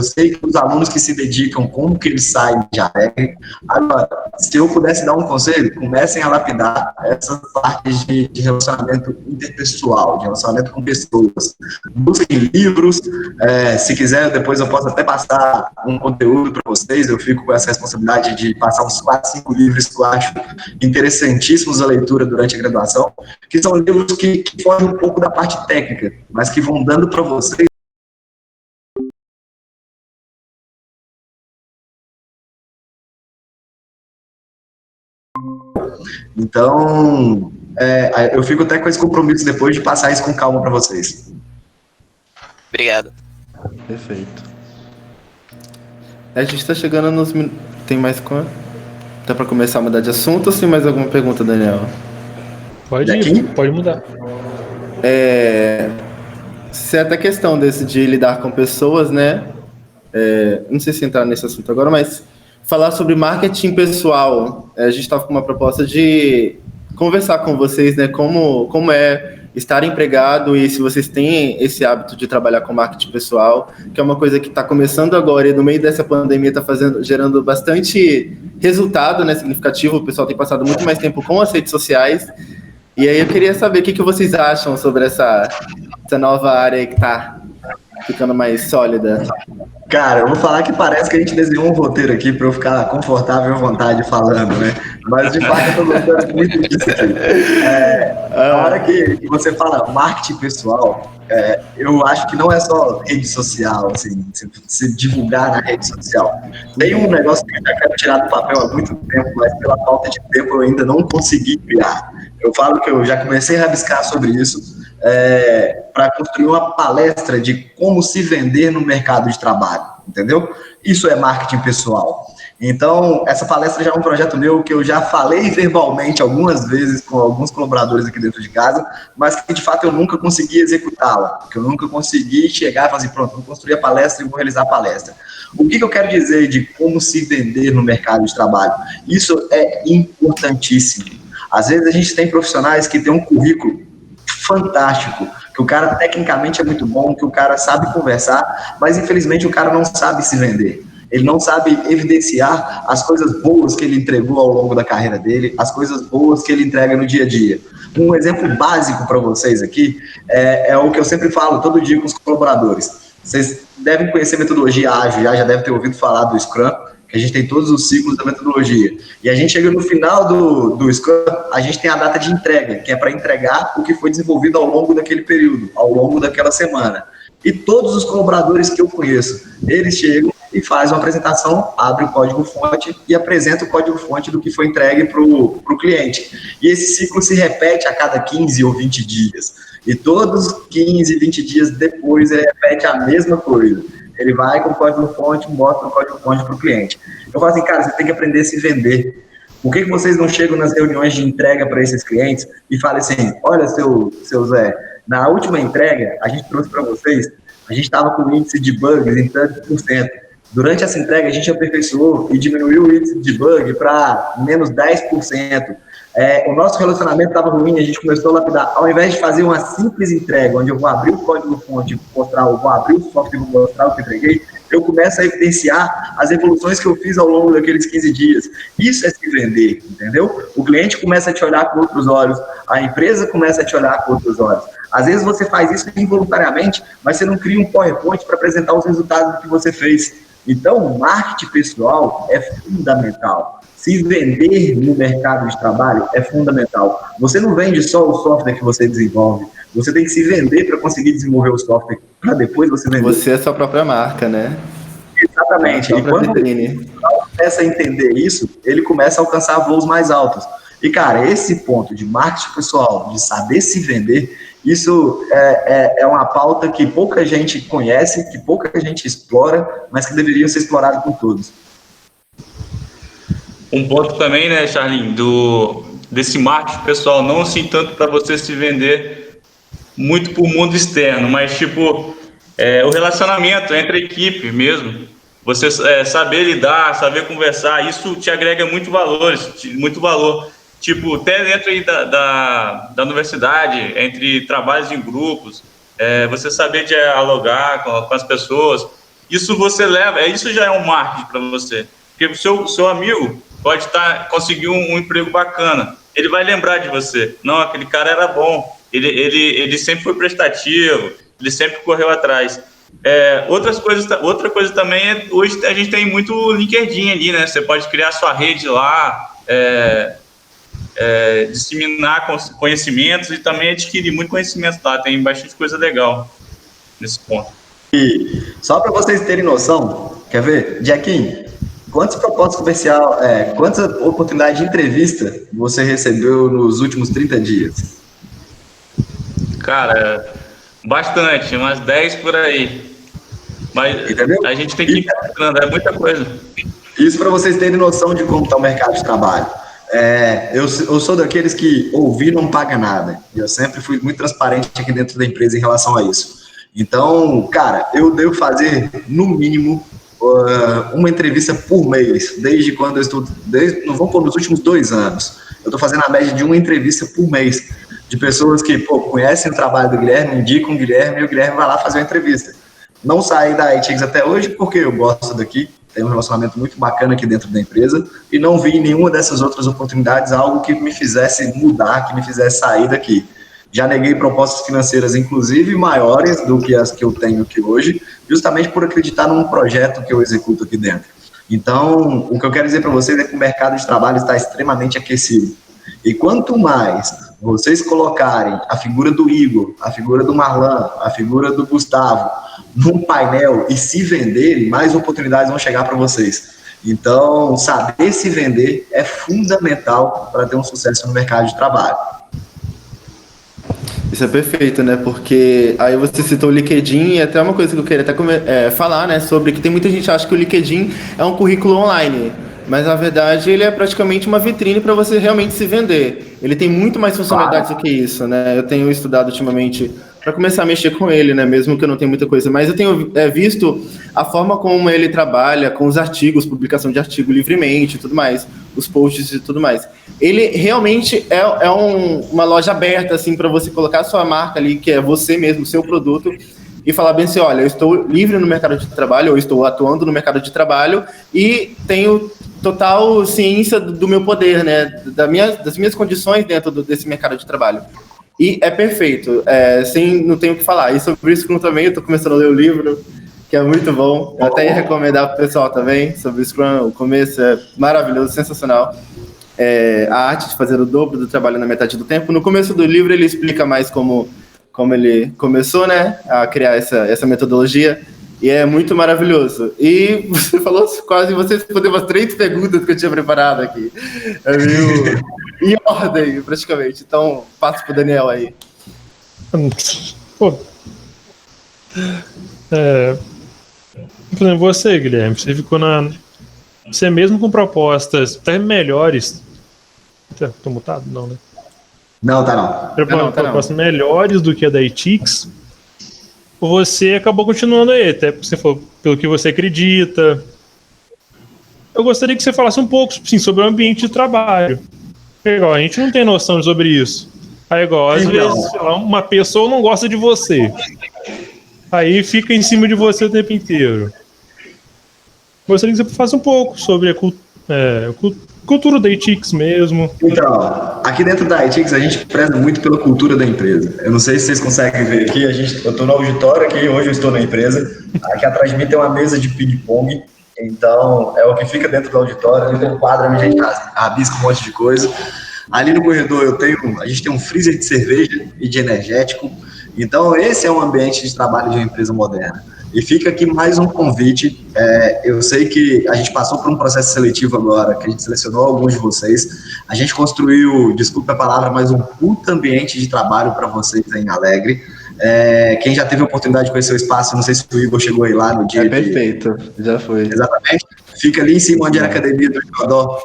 C: Eu sei que os alunos que se dedicam, como que eles saem de Alegre. Agora, se eu pudesse dar um conselho, comecem a lapidar essas partes de relacionamento interpessoal, de relacionamento com pessoas. Busquem livros, se quiser, depois eu posso até passar um conteúdo para vocês, eu fico com essa responsabilidade de passar uns 4, 5 livros que eu acho interessantíssimos a leitura durante a graduação, que são livros que fogem um pouco da parte técnica, mas que vão dando para vocês então, eu fico até com esse compromisso depois de passar isso com calma para vocês.
B: Obrigado.
F: Perfeito. A gente está chegando nos... Tem mais quanto? Dá para começar a mudar de assunto ou tem mais alguma pergunta, Daniel?
E: Pode ir, pode mudar.
F: Certa questão desse de lidar com pessoas, né? Não sei se entrar nesse assunto agora, mas falar sobre marketing pessoal. A gente estava com uma proposta de conversar com vocês, né? Como é estar empregado e se vocês têm esse hábito de trabalhar com marketing pessoal, que é uma coisa que está começando agora e no meio dessa pandemia está gerando bastante resultado, né? Significativo. O pessoal tem passado muito mais tempo com as redes sociais. E aí eu queria saber o que vocês acham sobre essa nova área aí que está ficando mais sólida.
C: Cara, eu vou falar que parece que a gente desenhou um roteiro aqui para eu ficar confortável à vontade falando, né? Mas de fato eu tô gostando muito disso aqui. Na hora que você fala marketing pessoal, eu acho que não é só rede social, assim, se divulgar na rede social. Tem um negócio que eu já quero tirar do papel há muito tempo, mas pela falta de tempo eu ainda não consegui criar. Eu falo que eu já comecei a rabiscar sobre isso, para construir uma palestra de como se vender no mercado de trabalho, entendeu? Isso é marketing pessoal. Então, essa palestra já é um projeto meu que eu já falei verbalmente algumas vezes com alguns colaboradores aqui dentro de casa, mas que de fato eu nunca consegui executá-la, que eu nunca consegui chegar e fazer, pronto, vou construir a palestra e vou realizar a palestra. O que eu quero dizer de como se vender no mercado de trabalho? Isso é importantíssimo. Às vezes a gente tem profissionais que têm um currículo fantástico, que o cara tecnicamente é muito bom, que o cara sabe conversar, mas infelizmente o cara não sabe se vender. Ele não sabe evidenciar as coisas boas que ele entregou ao longo da carreira dele, as coisas boas que ele entrega no dia a dia. Um exemplo básico para vocês aqui é o que eu sempre falo todo dia com os colaboradores. Vocês devem conhecer a metodologia ágil, já devem ter ouvido falar do Scrum, que a gente tem todos os ciclos da metodologia. E a gente chega no final do Scrum, a gente tem a data de entrega, que é para entregar o que foi desenvolvido ao longo daquele período, ao longo daquela semana. E todos os colaboradores que eu conheço, eles chegam e fazem uma apresentação, abrem o código-fonte e apresentam o código-fonte do que foi entregue para o cliente. E esse ciclo se repete a cada 15 ou 20 dias. E todos 15, 20 dias depois ele repete a mesma coisa. Ele vai com o código-fonte, mostra o código-fonte para o cliente. Eu falo assim, cara, você tem que aprender a se vender. Por que vocês não chegam nas reuniões de entrega para esses clientes e falam assim, olha, seu Zé, na última entrega, a gente trouxe para vocês, a gente estava com o índice de bugs em tantos %. Durante essa entrega, a gente aperfeiçoou e diminuiu o índice de bug para menos 10%. O nosso relacionamento estava ruim, a gente começou a lapidar. Ao invés de fazer uma simples entrega, onde eu vou abrir o código-fonte, vou abrir o software e vou mostrar o que entreguei, eu começo a evidenciar as evoluções que eu fiz ao longo daqueles 15 dias. Isso é se vender, entendeu? O cliente começa a te olhar com outros olhos, a empresa começa a te olhar com outros olhos. Às vezes você faz isso involuntariamente, mas você não cria um PowerPoint para apresentar os resultados do que você fez. Então, o marketing pessoal é fundamental. Se vender no mercado de trabalho é fundamental. Você não vende só o software que você desenvolve. Você tem que se vender para conseguir desenvolver o software, para depois você vender.
F: Você é sua própria marca, né?
C: Exatamente. E quando ele começa a entender isso, ele começa a alcançar voos mais altos. E, cara, esse ponto de marketing pessoal, de saber se vender, isso é uma pauta que pouca gente conhece, que pouca gente explora, mas que deveria ser explorado por todos.
D: Um ponto também, né, Charlinho, desse marketing pessoal, não assim tanto para você se vender muito para o mundo externo, mas tipo, o relacionamento entre a equipe mesmo, você saber lidar, saber conversar, isso te agrega muito valor. Tipo, até dentro aí da universidade, entre trabalhos em grupos, você saber dialogar com as pessoas, isso você leva, isso já é um marketing para você. Porque o seu amigo pode conseguir um emprego bacana, ele vai lembrar de você. Não, aquele cara era bom, ele sempre foi prestativo, ele sempre correu atrás. Outra coisa também hoje a gente tem muito LinkedIn ali, né? Você pode criar sua rede lá, disseminar conhecimentos e também adquirir muito conhecimento lá. Tem bastante coisa legal nesse ponto.
C: E só para vocês terem noção, quer ver, Jacquinho, quantas propostas comercial, quantas oportunidades de entrevista você recebeu nos últimos 30 dias?
D: Cara, bastante, umas 10 por aí. Mas entendeu? A gente tem que ir encontrando, é muita coisa.
C: Isso para vocês terem noção de como está o mercado de trabalho. Eu sou daqueles que ouvir não paga nada. Eu sempre fui muito transparente aqui dentro da empresa em relação a isso. Então, cara, eu devo fazer, no mínimo, uma entrevista por mês, desde quando eu estou, não vamos pôr nos últimos 2 anos. Eu estou fazendo a média de uma entrevista por mês, de pessoas que conhecem o trabalho do Guilherme, indicam o Guilherme, e o Guilherme vai lá fazer uma entrevista. Não saí da iTix até hoje, porque eu gosto daqui, tenho um relacionamento muito bacana aqui dentro da empresa, e não vi em nenhuma dessas outras oportunidades algo que me fizesse mudar, que me fizesse sair daqui. Já neguei propostas financeiras, inclusive, maiores do que as que eu tenho aqui hoje, justamente por acreditar num projeto que eu executo aqui dentro. Então, o que eu quero dizer para vocês é que o mercado de trabalho está extremamente aquecido. E quanto mais vocês colocarem a figura do Igor, a figura do Marlan, a figura do Gustavo num painel e se venderem, mais oportunidades vão chegar para vocês. Então, saber se vender é fundamental para ter um sucesso no mercado de trabalho.
F: Isso é perfeito, né? Porque aí você citou o LinkedIn e até uma coisa que eu queria até falar, né? Sobre que tem muita gente que acha que o LinkedIn é um currículo online, mas na verdade ele é praticamente uma vitrine para você realmente se vender. Ele tem muito mais funcionalidades do que isso, né? Eu tenho estudado ultimamente para começar a mexer com ele, né? Mesmo que eu não tenha muita coisa, mas eu tenho visto a forma como ele trabalha com os artigos, publicação de artigo livremente e tudo mais, os posts e tudo mais. Ele realmente é uma loja aberta, assim, para você colocar a sua marca ali, que é você mesmo, o seu produto, e falar bem assim, olha, eu estou livre no mercado de trabalho, eu estou atuando no mercado de trabalho e tenho total ciência do meu poder, né? Das minhas condições dentro desse mercado de trabalho. E é perfeito, não tenho o que falar. E sobre Scrum também, eu estou começando a ler o livro, que é muito bom. Eu até ia recomendar para o pessoal também, sobre Scrum, o começo é maravilhoso, sensacional. A arte de fazer o dobro do trabalho na metade do tempo. No começo do livro ele explica mais como ele começou, né, a criar essa metodologia, e é muito maravilhoso. E você falou quase, você respondeu umas 3 perguntas que eu tinha preparado aqui. É meio em ordem, praticamente. Então, passo pro Daniel aí.
E: Pô. Por exemplo, você, Guilherme, você ficou você mesmo com propostas até melhores. Tô mutado? Não, né?
C: Não, tá não.
E: Propostas melhores do que a da iTix. Você acabou continuando aí, até porque você falou pelo que você acredita. Eu gostaria que você falasse um pouco, sim, sobre o ambiente de trabalho. Igual, a gente não tem noção sobre isso. Aí, igual, às vezes, sei lá, uma pessoa não gosta de você. Aí fica em cima de você o tempo inteiro. Gostaria que você falasse um pouco sobre a cultura da iTix mesmo.
C: Então, aqui dentro da iTix a gente preza muito pela cultura da empresa. Eu não sei se vocês conseguem ver aqui, eu estou no auditório aqui, hoje eu estou na empresa. Aqui atrás de mim tem uma mesa de ping-pong, então é o que fica dentro do auditório. Ali tem um quadro onde a gente rabisca um monte de coisa. Ali no corredor a gente tem um freezer de cerveja e de energético. Então esse é um ambiente de trabalho de uma empresa moderna. E fica aqui mais um convite. Eu sei que a gente passou por um processo seletivo agora, que a gente selecionou alguns de vocês. A gente construiu, desculpa a palavra, mas um puta ambiente de trabalho para vocês aí em Alegre. Quem já teve a oportunidade de conhecer o espaço, não sei se o Igor chegou aí lá no dia.
F: Perfeito, já foi.
C: Exatamente. Fica ali em cima onde era a academia do Equador.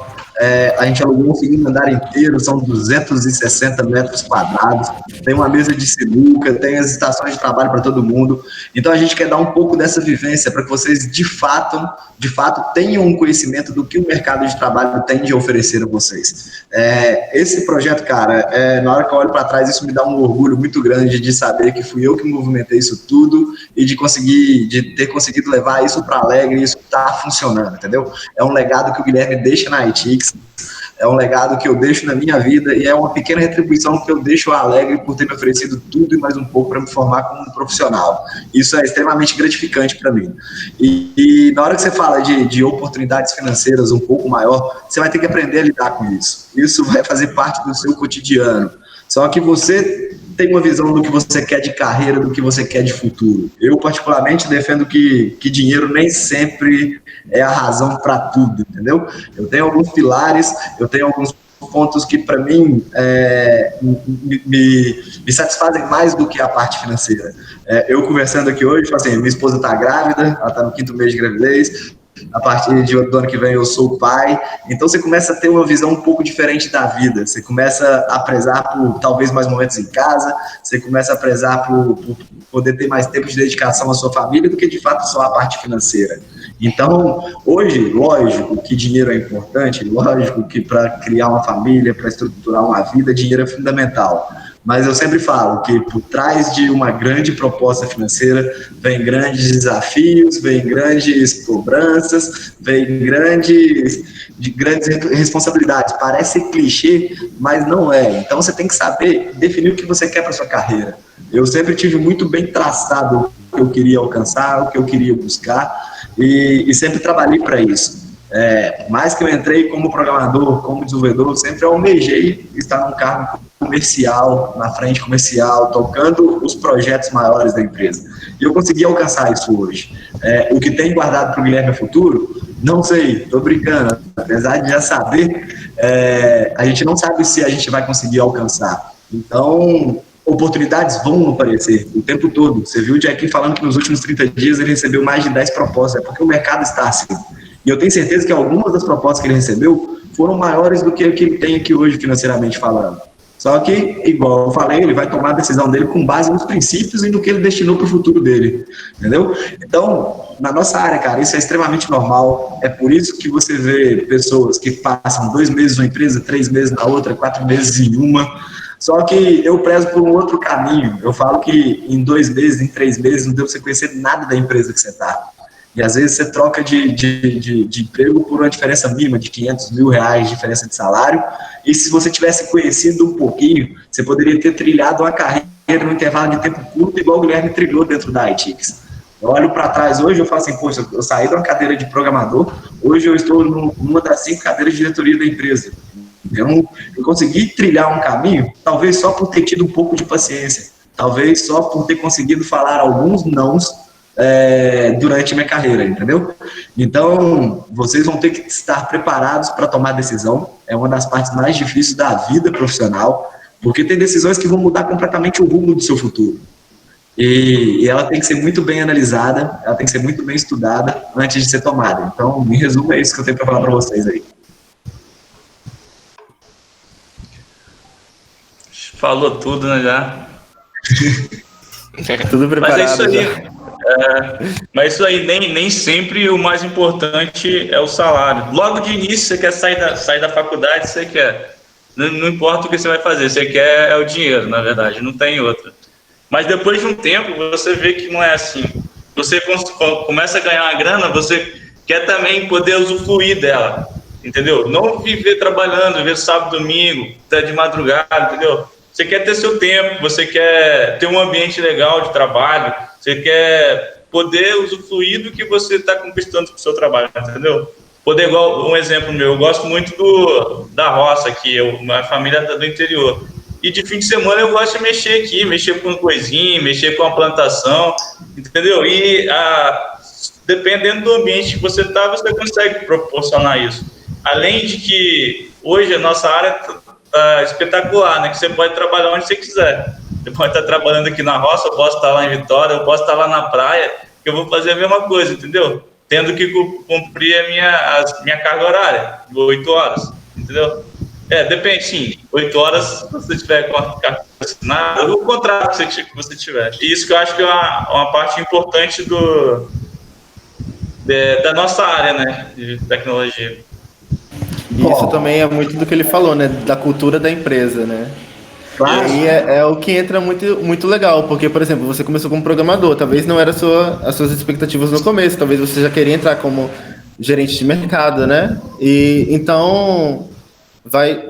C: A gente alugou um segundo andar inteiro, são 260 metros quadrados, tem uma mesa de sinuca, tem as estações de trabalho para todo mundo. Então a gente quer dar um pouco dessa vivência para que vocês de fato tenham um conhecimento do que o mercado de trabalho tem de oferecer a vocês. Esse projeto, cara, na hora que eu olho para trás, isso me dá um orgulho muito grande de saber que fui eu que movimentei isso tudo e de ter conseguido levar isso para Alegre, e isso está funcionando, entendeu? É um legado que o Guilherme deixa na ITX, é um legado que eu deixo na minha vida e é uma pequena retribuição que eu deixo a Alegre por ter me oferecido tudo e mais um pouco para me formar como um profissional. Isso é extremamente gratificante para mim. E na hora que você fala de oportunidades financeiras um pouco maior, você vai ter que aprender a lidar com isso. Isso vai fazer parte do seu cotidiano. Só que você tem uma visão do que você quer de carreira, do que você quer de futuro. Eu, particularmente, defendo que dinheiro nem sempre é a razão para tudo, entendeu? Eu tenho alguns pilares, eu tenho alguns pontos que, para mim, me satisfazem mais do que a parte financeira. Eu conversando aqui hoje, assim, minha esposa está grávida, ela está no 5º mês de gravidez, a partir do ano que vem eu sou pai, então você começa a ter uma visão um pouco diferente da vida, você começa a prezar por talvez mais momentos em casa, você começa a prezar por poder ter mais tempo de dedicação à sua família do que de fato só a parte financeira. Então, hoje, lógico que dinheiro é importante, lógico que para criar uma família, para estruturar uma vida, dinheiro é fundamental. Mas eu sempre falo que por trás de uma grande proposta financeira vem grandes desafios, vem grandes cobranças, vem grandes responsabilidades. Parece clichê, mas não é. Então você tem que saber definir o que você quer para sua carreira. Eu sempre tive muito bem traçado o que eu queria alcançar, o que eu queria buscar e sempre trabalhei para isso. Mais que eu entrei como programador, como desenvolvedor, eu sempre almejei estar num cargo comercial, na frente comercial, tocando os projetos maiores da empresa. E eu consegui alcançar isso hoje. O que tem guardado para o Guilherme futuro, não sei, estou brincando. Apesar de já saber, a gente não sabe se a gente vai conseguir alcançar. Então, oportunidades vão aparecer o tempo todo. Você viu o Jack falando que nos últimos 30 dias ele recebeu mais de 10 propostas, porque o mercado está assim. E eu tenho certeza que algumas das propostas que ele recebeu foram maiores do que o que ele tem aqui hoje, financeiramente falando. Só que, igual eu falei, ele vai tomar a decisão dele com base nos princípios e no que ele destinou para o futuro dele, entendeu? Então, na nossa área, cara, isso é extremamente normal. É por isso que você vê pessoas que passam 2 meses numa empresa, 3 meses na outra, 4 meses em uma. Só que eu prezo por um outro caminho. Eu falo que em 2 meses, em 3 meses, não deu para você conhecer nada da empresa que você está. E às vezes você troca de emprego por uma diferença mínima de R$500 mil de diferença de salário. E se você tivesse conhecido um pouquinho, você poderia ter trilhado uma carreira num intervalo de tempo curto, igual o Guilherme trilhou dentro da ITX. Eu olho para trás hoje, eu falo assim, poxa, eu saí de uma cadeira de programador, hoje eu estou numa das 5 cadeiras de diretoria da empresa. Então, eu consegui trilhar um caminho, talvez só por ter tido um pouco de paciência, talvez só por ter conseguido falar alguns nãos durante a minha carreira, entendeu? Então, vocês vão ter que estar preparados para tomar decisão. É uma das partes mais difíceis da vida profissional, porque tem decisões que vão mudar completamente o rumo do seu futuro. E ela tem que ser muito bem analisada, ela tem que ser muito bem estudada antes de ser tomada. Então, em resumo, é isso que eu tenho para falar para vocês aí.
D: Falou tudo, né, já?
F: Tudo preparado.
D: Mas é isso aí. Mas isso aí, nem sempre o mais importante é o salário. Logo de início, você quer sair da faculdade, você quer. Não importa o que você vai fazer, você quer o dinheiro, na verdade, não tem outra. Mas depois de um tempo, você vê que não é assim. Você começa a ganhar uma grana, você quer também poder usufruir dela, entendeu? Não viver trabalhando, viver sábado, domingo, até de madrugada, entendeu? Você quer ter seu tempo, você quer ter um ambiente legal de trabalho, você quer poder usufruir do que você está conquistando com o seu trabalho, entendeu? Poder, igual um exemplo meu, eu gosto muito da roça aqui, minha família é do interior. E de fim de semana eu gosto de mexer aqui, mexer com coisinha, mexer com a plantação, entendeu? E dependendo do ambiente que você está, você consegue proporcionar isso. Além de que hoje a nossa área espetacular, né? Que você pode trabalhar onde você quiser. Você pode estar trabalhando aqui na roça, eu posso estar lá em Vitória, eu posso estar lá na praia, que eu vou fazer a mesma coisa, entendeu? tendo que cumprir a minha carga horária, de 8 horas, entendeu? Depende, sim. 8 horas, se você tiver com a carga assinada, o contrato que você tiver. E isso que eu acho que é uma parte importante da nossa área, né, de tecnologia.
F: E isso também é muito do que ele falou, né, da cultura da empresa, né? Claro. E aí é o que entra muito, muito legal, porque, por exemplo, você começou como programador, talvez não era as suas expectativas no começo, talvez você já queria entrar como gerente de mercado, né? E então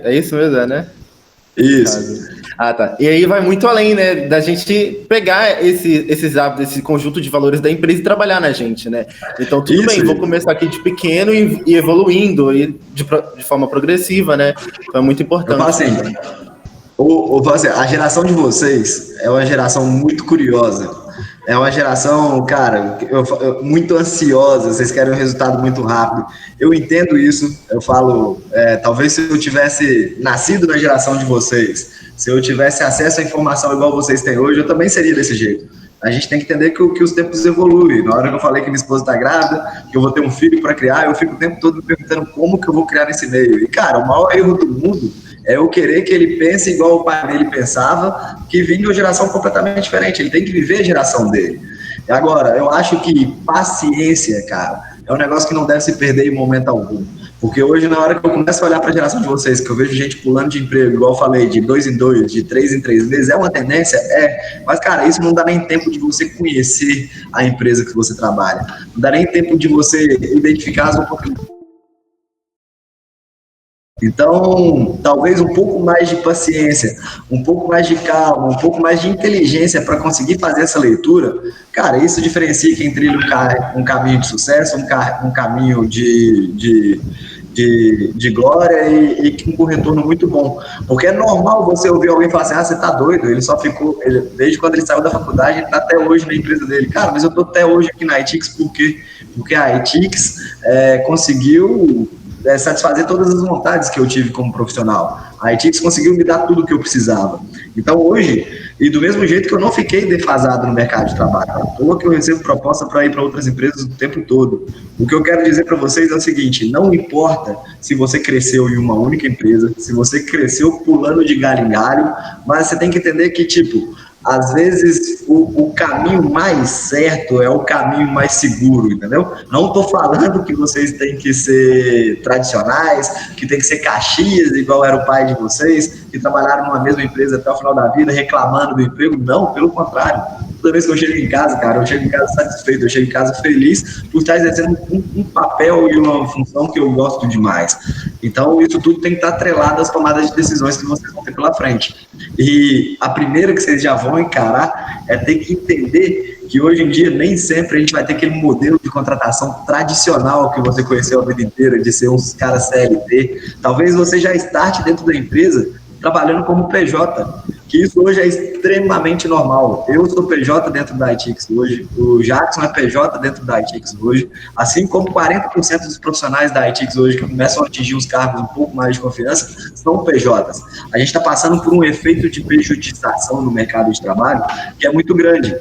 F: é isso mesmo, né?
C: Isso.
F: Ah, tá. E aí vai muito além, né, da gente pegar esses hábitos, esse conjunto de valores da empresa e trabalhar na gente, né? Então, tudo bem, vou começar aqui de pequeno e evoluindo e de forma progressiva, né? Então, é muito importante.
C: Eu falo assim, a geração de vocês é uma geração muito curiosa. É uma geração, cara, muito ansiosa, vocês querem um resultado muito rápido. Eu entendo isso, eu falo, talvez se eu tivesse nascido na geração de vocês, se eu tivesse acesso à informação igual vocês têm hoje, eu também seria desse jeito. A gente tem que entender que os tempos evoluem. Na hora que eu falei que minha esposa está grávida, que eu vou ter um filho para criar, eu fico o tempo todo me perguntando como que eu vou criar nesse meio. E, cara, o maior erro do mundo é eu querer que ele pense igual o pai dele pensava, que vinha de uma geração completamente diferente. Ele tem que viver a geração dele. E agora, eu acho que paciência, cara, é um negócio que não deve se perder em momento algum. Porque hoje, na hora que eu começo a olhar para a geração de vocês, que eu vejo gente pulando de emprego, igual eu falei, de 2 em 2, de 3 em 3 meses, é uma tendência? Mas, cara, isso não dá nem tempo de você conhecer a empresa que você trabalha. Não dá nem tempo de você identificar as oportunidades. Então, talvez um pouco mais de paciência, um pouco mais de calma, um pouco mais de inteligência para conseguir fazer essa leitura, cara, isso diferencia quem trilha um caminho de sucesso, um caminho de glória e com um retorno muito bom. Porque é normal você ouvir alguém falar assim, você tá doido, ele só ficou, desde quando ele saiu da faculdade, ele tá até hoje na empresa dele. Cara, mas eu tô até hoje aqui na iTix, por quê? Porque a iTix conseguiu satisfazer todas as vontades que eu tive como profissional. A iTix conseguiu me dar tudo o que eu precisava. Então, hoje, e do mesmo jeito que eu não fiquei defasado no mercado de trabalho, ou que eu recebo proposta para ir para outras empresas o tempo todo. O que eu quero dizer para vocês é o seguinte, não importa se você cresceu em uma única empresa, se você cresceu pulando de galho em galho, mas você tem que entender que, às vezes o caminho mais certo é o caminho mais seguro, entendeu? Não estou falando que vocês têm que ser tradicionais, que tem que ser Caxias, igual era o pai de vocês, que trabalharam numa mesma empresa até o final da vida, reclamando do emprego. Não, pelo contrário. Toda vez que eu chego em casa, cara, eu chego em casa satisfeito, eu chego em casa feliz por estar exercendo um papel e uma função que eu gosto demais. Então, isso tudo tem que estar atrelado às tomadas de decisões que vocês vão ter pela frente. E a primeira que vocês já vão encarar é ter que entender que hoje em dia nem sempre a gente vai ter aquele modelo de contratação tradicional que você conheceu a vida inteira, de ser uns caras CLT. Talvez você já starte dentro da empresa trabalhando como PJ, que isso hoje é extremamente normal. Eu sou PJ dentro da iTix hoje, o Jackson é PJ dentro da iTix hoje, assim como 40% dos profissionais da iTix hoje que começam a atingir os cargos um pouco mais de confiança são PJs. A gente está passando por um efeito de pejotização no mercado de trabalho que é muito grande.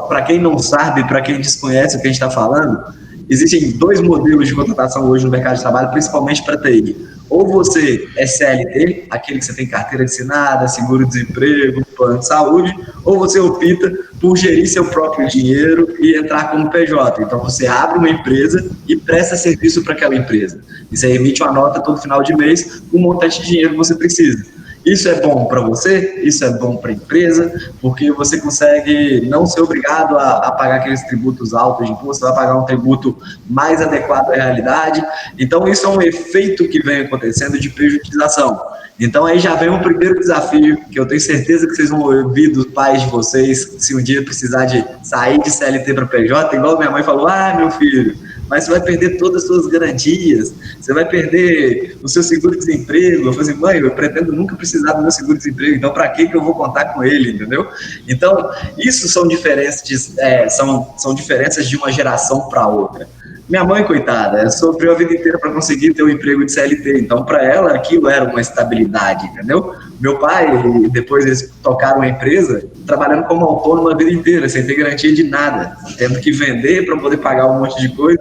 C: Para quem não sabe, para quem desconhece o que a gente está falando, existem 2 modelos de contratação hoje no mercado de trabalho, principalmente para TI. Ou você é CLT, aquele que você tem carteira assinada, seguro-desemprego, plano de saúde, ou você opta por gerir seu próprio dinheiro e entrar como PJ. Então, você abre uma empresa e presta serviço para aquela empresa. E você emite uma nota todo final de mês com um montante de dinheiro que você precisa. Isso é bom para você, isso é bom para a empresa, porque você consegue não ser obrigado a pagar aqueles tributos altos de imposto, você vai pagar um tributo mais adequado à realidade. Então, isso é um efeito que vem acontecendo de pejotização. Então, aí já vem um primeiro desafio, que eu tenho certeza que vocês vão ouvir dos pais de vocês, se um dia precisar de sair de CLT para PJ, igual minha mãe falou, meu filho, mas você vai perder todas as suas garantias, você vai perder o seu seguro-desemprego. Eu falei assim, mãe, eu pretendo nunca precisar do meu seguro-desemprego, então para que eu vou contar com ele, entendeu? Então, isso são diferenças são diferenças de uma geração para outra. Minha mãe, coitada, sofreu a vida inteira para conseguir ter um emprego de CLT, então para ela aquilo era uma estabilidade, entendeu? Meu pai, depois eles tocaram a empresa, trabalhando como autônomo a vida inteira, sem ter garantia de nada, tendo que vender para poder pagar um monte de coisa.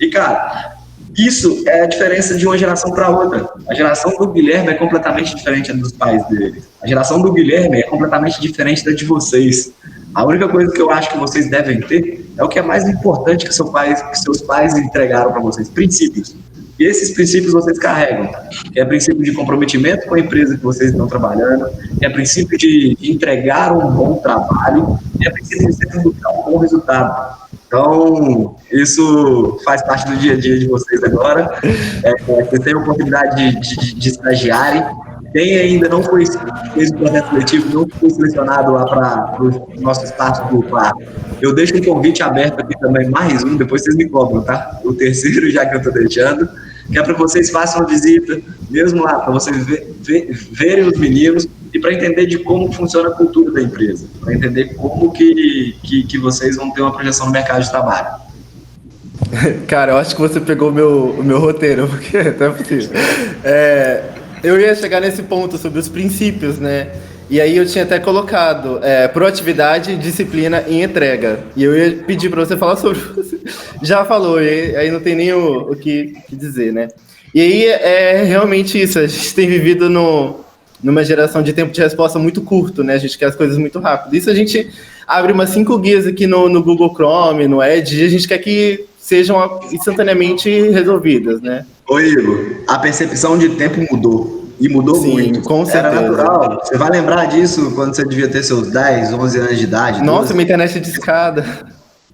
C: E, cara, isso é a diferença de uma geração para outra. A geração do Guilherme é completamente diferente da dos pais dele. A geração do Guilherme é completamente diferente da de vocês. A única coisa que eu acho que vocês devem ter é o que é mais importante que seus pais entregaram para vocês, princípios. E esses princípios vocês carregam, que é princípio de comprometimento com a empresa que vocês estão trabalhando, é princípio de entregar um bom trabalho, e é princípio de sempre buscar um bom resultado. Então, isso faz parte do dia a dia de vocês agora. Vocês têm a oportunidade de estagiarem. Quem ainda não fez o processo seletivo, não foi selecionado lá para o nosso espaço do quarto, eu deixo um convite aberto aqui também, mais um, depois vocês me cobram, tá? O terceiro, já que eu estou deixando, que é para vocês façam uma visita, mesmo lá, para vocês verem os meninos e para entender de como funciona a cultura da empresa, para entender como que vocês vão ter uma projeção no mercado de trabalho.
F: Cara, eu acho que você pegou o meu roteiro, porque é até possível. Eu ia chegar nesse ponto sobre os princípios, né? E aí eu tinha até colocado proatividade, disciplina e entrega. E eu ia pedir para você falar sobre você. Já falou, e aí não tem nem o que dizer, né? E aí é realmente isso, a gente tem vivido numa geração de tempo de resposta muito curto, né? A gente quer as coisas muito rápido. Isso a gente abre umas 5 guias aqui no Google Chrome, no Edge, e a gente quer que sejam instantaneamente resolvidas, né?
C: Ô Igor, a percepção de tempo mudou. E mudou
F: Sim,
C: muito.
F: Com certeza.
C: Era natural. Você vai lembrar disso quando você devia ter seus 10, 11 anos de idade.
F: Nossa, minha internet é discada.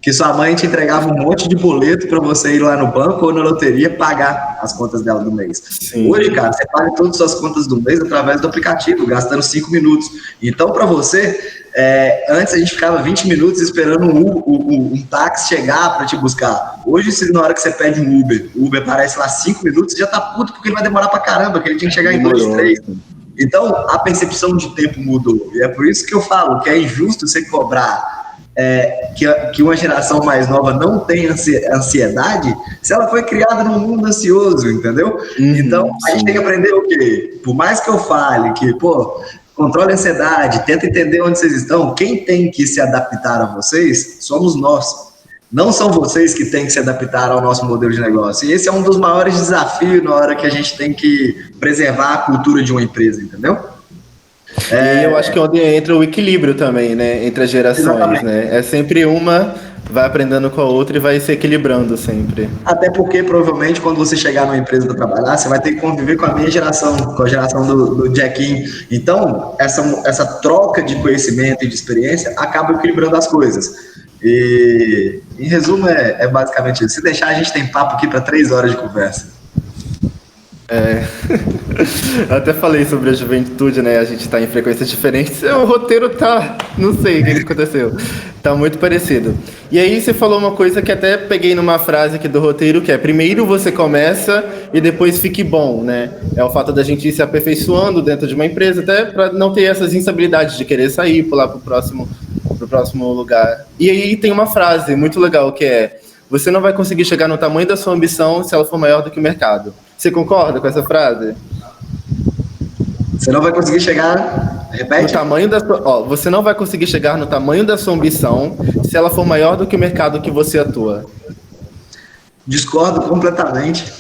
C: Que sua mãe te entregava um monte de boleto para você ir lá no banco ou na loteria pagar as contas dela do mês.
F: Sim.
C: Hoje, cara, você paga todas as suas contas do mês através do aplicativo, gastando 5 minutos. Então, para você, antes a gente ficava 20 minutos esperando um táxi chegar para te buscar. Hoje, na hora que você pede um Uber, o Uber aparece lá 5 minutos, você já tá puto porque ele vai demorar pra caramba, que ele tinha que chegar em 2, 3. Então, a percepção de tempo mudou. E é por isso que eu falo que é injusto você cobrar que uma geração mais nova não tem ansiedade se ela foi criada num mundo ansioso, entendeu? Então, a gente tem que aprender o quê? Por mais que eu fale que, controle a ansiedade, tenta entender onde vocês estão, quem tem que se adaptar a vocês somos nós. Não são vocês que têm que se adaptar ao nosso modelo de negócio. E esse é um dos maiores desafios na hora que a gente tem que preservar a cultura de uma empresa, entendeu?
F: E eu acho que é onde entra o equilíbrio também, né? Entre as gerações, exatamente, né? É sempre uma vai aprendendo com a outra e vai se equilibrando sempre.
C: Até porque, provavelmente, quando você chegar numa empresa para trabalhar, você vai ter que conviver com a minha geração, com a geração do Jacquinho. Então, essa troca de conhecimento e de experiência acaba equilibrando as coisas. E, em resumo, é basicamente isso. Se deixar, a gente tem papo aqui para 3 horas de conversa.
F: Eu até falei sobre a juventude, né? A gente tá em frequências diferentes. O roteiro tá... Não sei o que aconteceu. Tá muito parecido. E aí você falou uma coisa que até peguei numa frase aqui do roteiro, que é: primeiro você começa e depois fique bom, né? É o fato da gente ir se aperfeiçoando dentro de uma empresa, até para não ter essas instabilidades de querer sair, pular pro próximo lugar. E aí tem uma frase muito legal que é: você não vai conseguir chegar no tamanho da sua ambição se ela for maior do que o mercado. Você concorda com essa frase?
C: Você não vai conseguir chegar... Repete?
F: No tamanho da sua... você não vai conseguir chegar no tamanho da sua ambição se ela for maior do que o mercado que você atua.
C: Discordo completamente.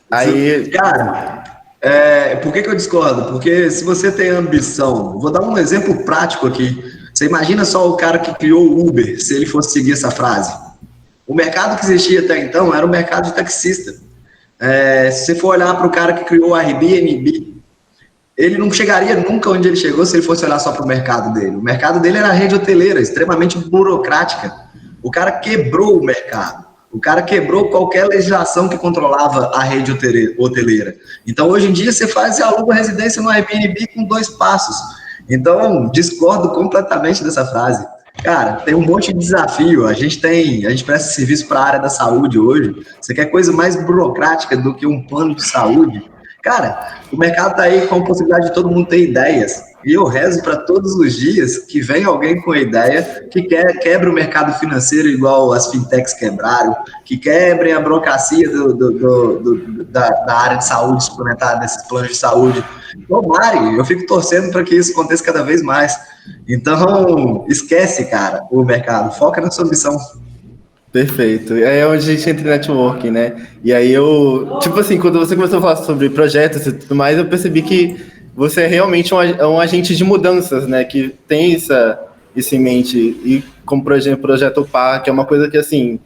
F: Aí...
C: Cara, por que eu discordo? Porque se você tem ambição... Vou dar um exemplo prático aqui. Você imagina só o cara que criou o Uber, se ele fosse seguir essa frase. O mercado que existia até então era o mercado de taxista. Se você for olhar para o cara que criou o Airbnb, ele não chegaria nunca onde ele chegou se ele fosse olhar só para o mercado dele. O mercado dele era a rede hoteleira, extremamente burocrática. O cara quebrou o mercado. O cara quebrou qualquer legislação que controlava a rede hoteleira. Então, hoje em dia, você aluga residência no Airbnb com 2 passos. Então, discordo completamente dessa frase. Cara, tem um monte de desafio. A gente presta serviço para a área da saúde hoje. Você quer coisa mais burocrática do que um plano de saúde? Cara, o mercado está aí com a possibilidade de todo mundo ter ideias. E eu rezo para todos os dias que venha alguém com a ideia que quebre o mercado financeiro igual as fintechs quebraram, que quebrem a burocracia da área de saúde suplementar, desses planos de saúde. Tomara, eu fico torcendo para que isso aconteça cada vez mais. Então, esquece, cara, o mercado, foca na sua missão.
F: Perfeito. E aí é onde a gente entra em networking, né? E aí tipo assim, quando você começou a falar sobre projetos e tudo mais, eu percebi que você é realmente um agente de mudanças, né? Que tem isso em mente. E como projeto PAR, que é uma coisa que, assim,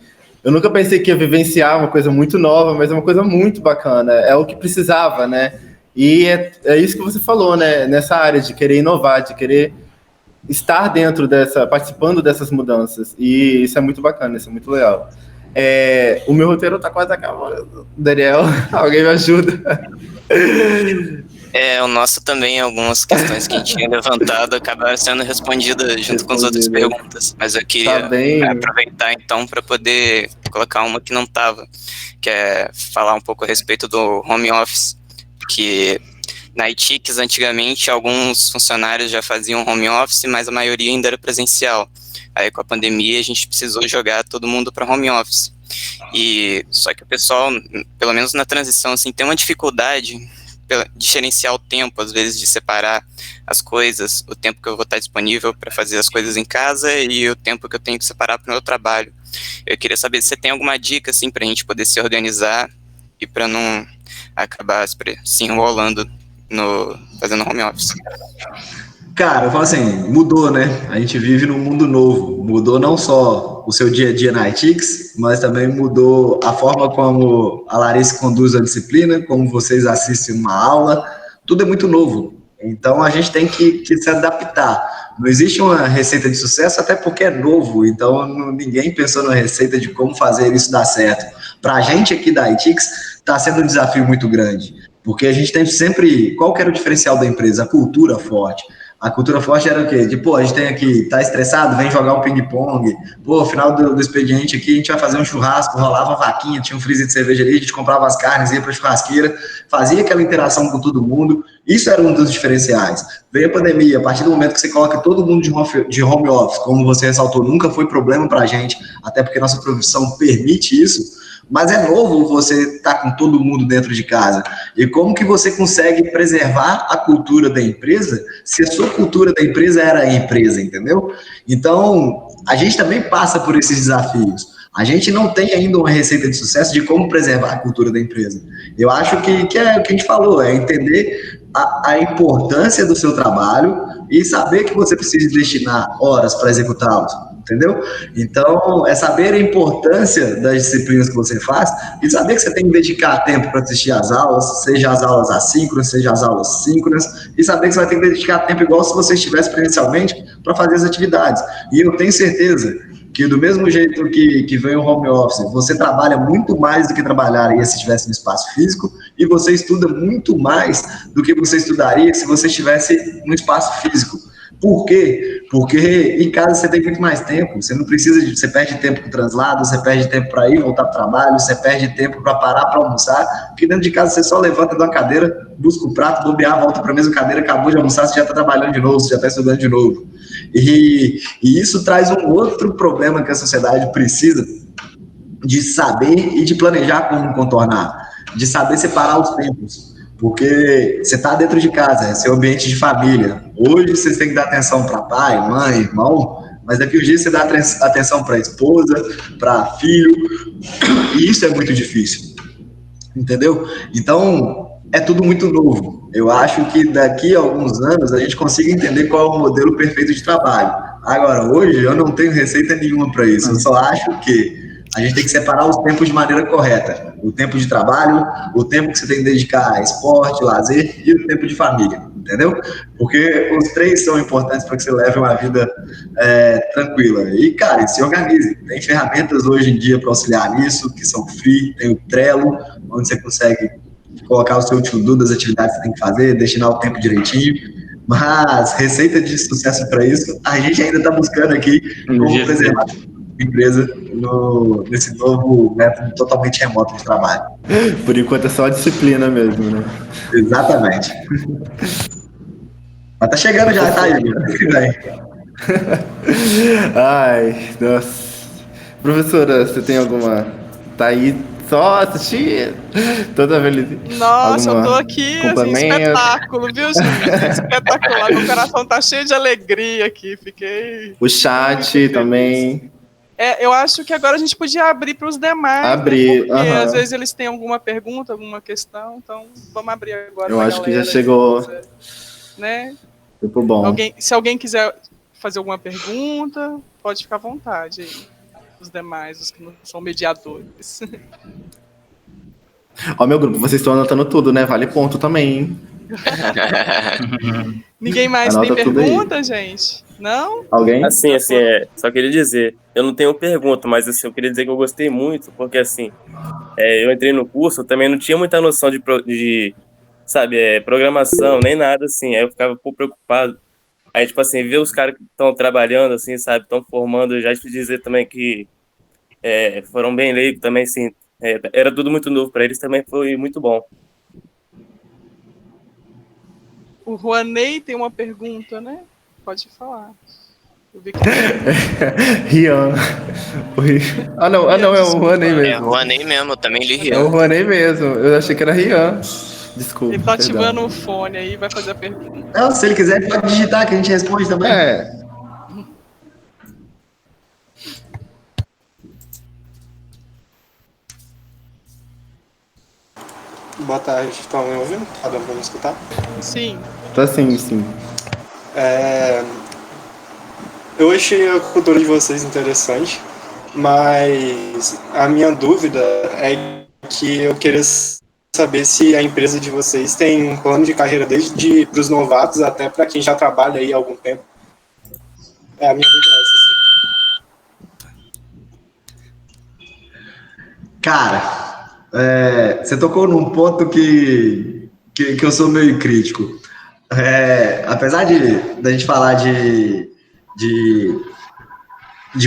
F: eu nunca pensei que ia vivenciar uma coisa muito nova, mas é uma coisa muito bacana. É o que precisava, né? E é isso que você falou, né? Nessa área de querer inovar, de querer estar participando dessas mudanças. E isso é muito bacana, isso é muito legal. O meu roteiro tá quase acabando. Daniel, alguém me ajuda?
B: O nosso também, algumas questões que a gente tinha levantado acabaram sendo respondidas junto com as outras perguntas. Mas eu queria aproveitar então para poder colocar uma que não estava, que é falar um pouco a respeito do home office, que na ITICS, antigamente, alguns funcionários já faziam home office, mas a maioria ainda era presencial. Aí, com a pandemia, a gente precisou jogar todo mundo para home office. Só que o pessoal, pelo menos na transição, assim, tem uma dificuldade de gerenciar o tempo, às vezes, de separar as coisas, o tempo que eu vou estar disponível para fazer as coisas em casa e o tempo que eu tenho que separar para o meu trabalho. Eu queria saber se você tem alguma dica, assim, para a gente poder se organizar e para não acabar se enrolando fazendo home office.
C: Cara, eu falo assim, mudou, né? A gente vive num mundo novo. Mudou não só o seu dia a dia na ITICS, mas também mudou a forma como a Larissa conduz a disciplina, como vocês assistem uma aula. Tudo é muito novo. Então, a gente tem que se adaptar. Não existe uma receita de sucesso, até porque é novo. Então, ninguém pensou na receita de como fazer isso dar certo. Para a gente aqui da ITICS, está sendo um desafio muito grande. Porque a gente tem sempre... Qual que era o diferencial da empresa? A cultura forte. A cultura forte era o quê? De, a gente tem aqui, tá estressado, vem jogar um ping-pong. Final do expediente aqui, a gente vai fazer um churrasco, rolava uma vaquinha, tinha um freezer de cerveja ali, a gente comprava as carnes, ia pra churrasqueira, fazia aquela interação com todo mundo. Isso era um dos diferenciais. Veio a pandemia, a partir do momento que você coloca todo mundo de home office, como você ressaltou, nunca foi problema pra gente, até porque nossa profissão permite isso. Mas é novo você estar com todo mundo dentro de casa. E como que você consegue preservar a cultura da empresa se a sua cultura da empresa era a empresa, entendeu? Então, a gente também passa por esses desafios. A gente não tem ainda uma receita de sucesso de como preservar a cultura da empresa. Eu acho que é o que a gente falou, é entender a importância do seu trabalho e saber que você precisa destinar horas para executá-los. Entendeu? Então, é saber a importância das disciplinas que você faz e saber que você tem que dedicar tempo para assistir às aulas, seja as aulas assíncronas, seja as aulas síncronas, e saber que você vai ter que dedicar tempo igual se você estivesse presencialmente para fazer as atividades. E eu tenho certeza que do mesmo jeito que vem o home office, você trabalha muito mais do que trabalharia se estivesse no espaço físico e você estuda muito mais do que você estudaria se você estivesse no espaço físico. Por quê? Porque em casa você tem muito mais tempo, você não precisa você perde tempo com translado, você perde tempo para ir voltar para o trabalho, você perde tempo para parar para almoçar, porque dentro de casa você só levanta de uma cadeira, busca o prato, bobear, volta para a mesma cadeira, acabou de almoçar, você já está trabalhando de novo, você já está estudando de novo. E isso traz um outro problema que a sociedade precisa de saber e de planejar como contornar, de saber separar os tempos. Porque você está dentro de casa, é seu ambiente de família. Hoje vocês têm que dar atenção para pai, mãe, irmão, mas daqui a uns dias você dá atenção para esposa, para filho, e isso é muito difícil, entendeu? Então, é tudo muito novo. Eu acho que daqui a alguns anos a gente consiga entender qual é o modelo perfeito de trabalho. Agora, hoje eu não tenho receita nenhuma para isso, eu só acho que a gente tem que separar os tempos de maneira correta. O tempo de trabalho, o tempo que você tem que dedicar a esporte, lazer e o tempo de família, entendeu? Porque os três são importantes para que você leve uma vida tranquila. E, cara, se organize. Tem ferramentas hoje em dia para auxiliar nisso, que são free, tem o Trello, onde você consegue colocar o seu to-do das atividades que você tem que fazer, destinar o tempo direitinho. Mas receita de sucesso para isso, a gente ainda está buscando aqui como preservar a empresa nesse novo método totalmente remoto de trabalho.
F: Por enquanto é só a disciplina mesmo, né?
C: Exatamente. Mas tá chegando já, tá aí.
F: Ai, nossa. Professora, você tem alguma... Tá aí Só assistir toda vez.
A: Nossa, eu tô aqui, assim, espetáculo, viu, gente? Espetacular. Meu coração tá cheio de alegria aqui. Fiquei.
F: O chat também.
A: Eu acho que agora a gente podia abrir para os demais.
F: Abrir,
A: né? Porque às vezes eles têm alguma pergunta, alguma questão. Então, vamos abrir agora.
F: Eu acho que já chegou.
A: Né?
F: Muito bom.
A: Se alguém quiser fazer alguma pergunta, pode ficar à vontade aí. Os demais, os que não são mediadores.
F: Ó, meu grupo, vocês estão anotando tudo, né? Vale ponto também, hein?
A: Ninguém mais
F: Anota
A: tem pergunta, gente? Não?
F: Alguém?
H: Assim, só queria dizer, eu não tenho pergunta, mas assim, eu queria dizer que eu gostei muito, porque assim, eu entrei no curso, eu também não tinha muita noção de sabe, programação, nem nada assim, aí eu ficava um pouco preocupado. Aí, tipo assim, ver os caras que estão trabalhando, assim, sabe, estão formando, já te dizer também que foram bem leigos também, assim, era tudo muito novo para eles, também foi muito bom.
A: O Juanei tem uma pergunta, né? Pode falar. Eu vi que...
F: Rian. Não, é o Juanei mesmo.
B: É o Juanei mesmo, eu também li Rian.
F: É o Juanei mesmo, eu achei que era Rian. Desculpa.
A: Ele tá ativando o fone aí, vai fazer a pergunta.
C: Não, se ele quiser, pode digitar que a gente responde também.
I: Boa tarde, estão me ouvindo? Tá dando pra me escutar?
A: Sim.
F: Tá sim.
I: Eu achei a cultura de vocês interessante, mas a minha dúvida é que eu queria saber se a empresa de vocês tem um plano de carreira desde para os novatos até para quem já trabalha aí há algum tempo. A minha dúvida é essa.
C: Cara, você tocou num ponto que eu sou meio crítico. Apesar da gente falar de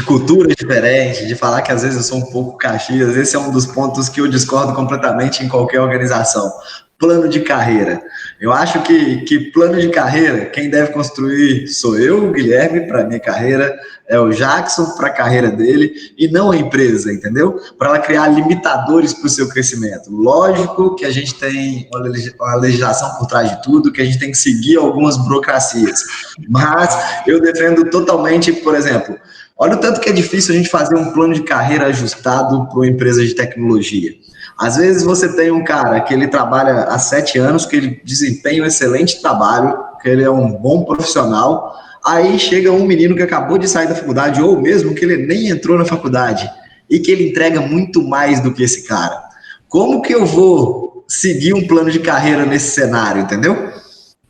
C: culturas diferentes, de falar que às vezes eu sou um pouco Caxias, esse é um dos pontos que eu discordo completamente em qualquer organização. Plano de carreira. Eu acho que plano de carreira, quem deve construir sou eu, o Guilherme, para minha carreira, é o Jackson para a carreira dele, e não a empresa, entendeu? Para ela criar limitadores para o seu crescimento. Lógico que a gente tem uma legislação por trás de tudo, que a gente tem que seguir algumas burocracias, mas eu defendo totalmente, por exemplo, olha o tanto que é difícil a gente fazer um plano de carreira ajustado para uma empresa de tecnologia. Às vezes você tem um cara que ele trabalha há 7 anos, que ele desempenha um excelente trabalho, que ele é um bom profissional, aí chega um menino que acabou de sair da faculdade, ou mesmo que ele nem entrou na faculdade, e que ele entrega muito mais do que esse cara. Como que eu vou seguir um plano de carreira nesse cenário, entendeu?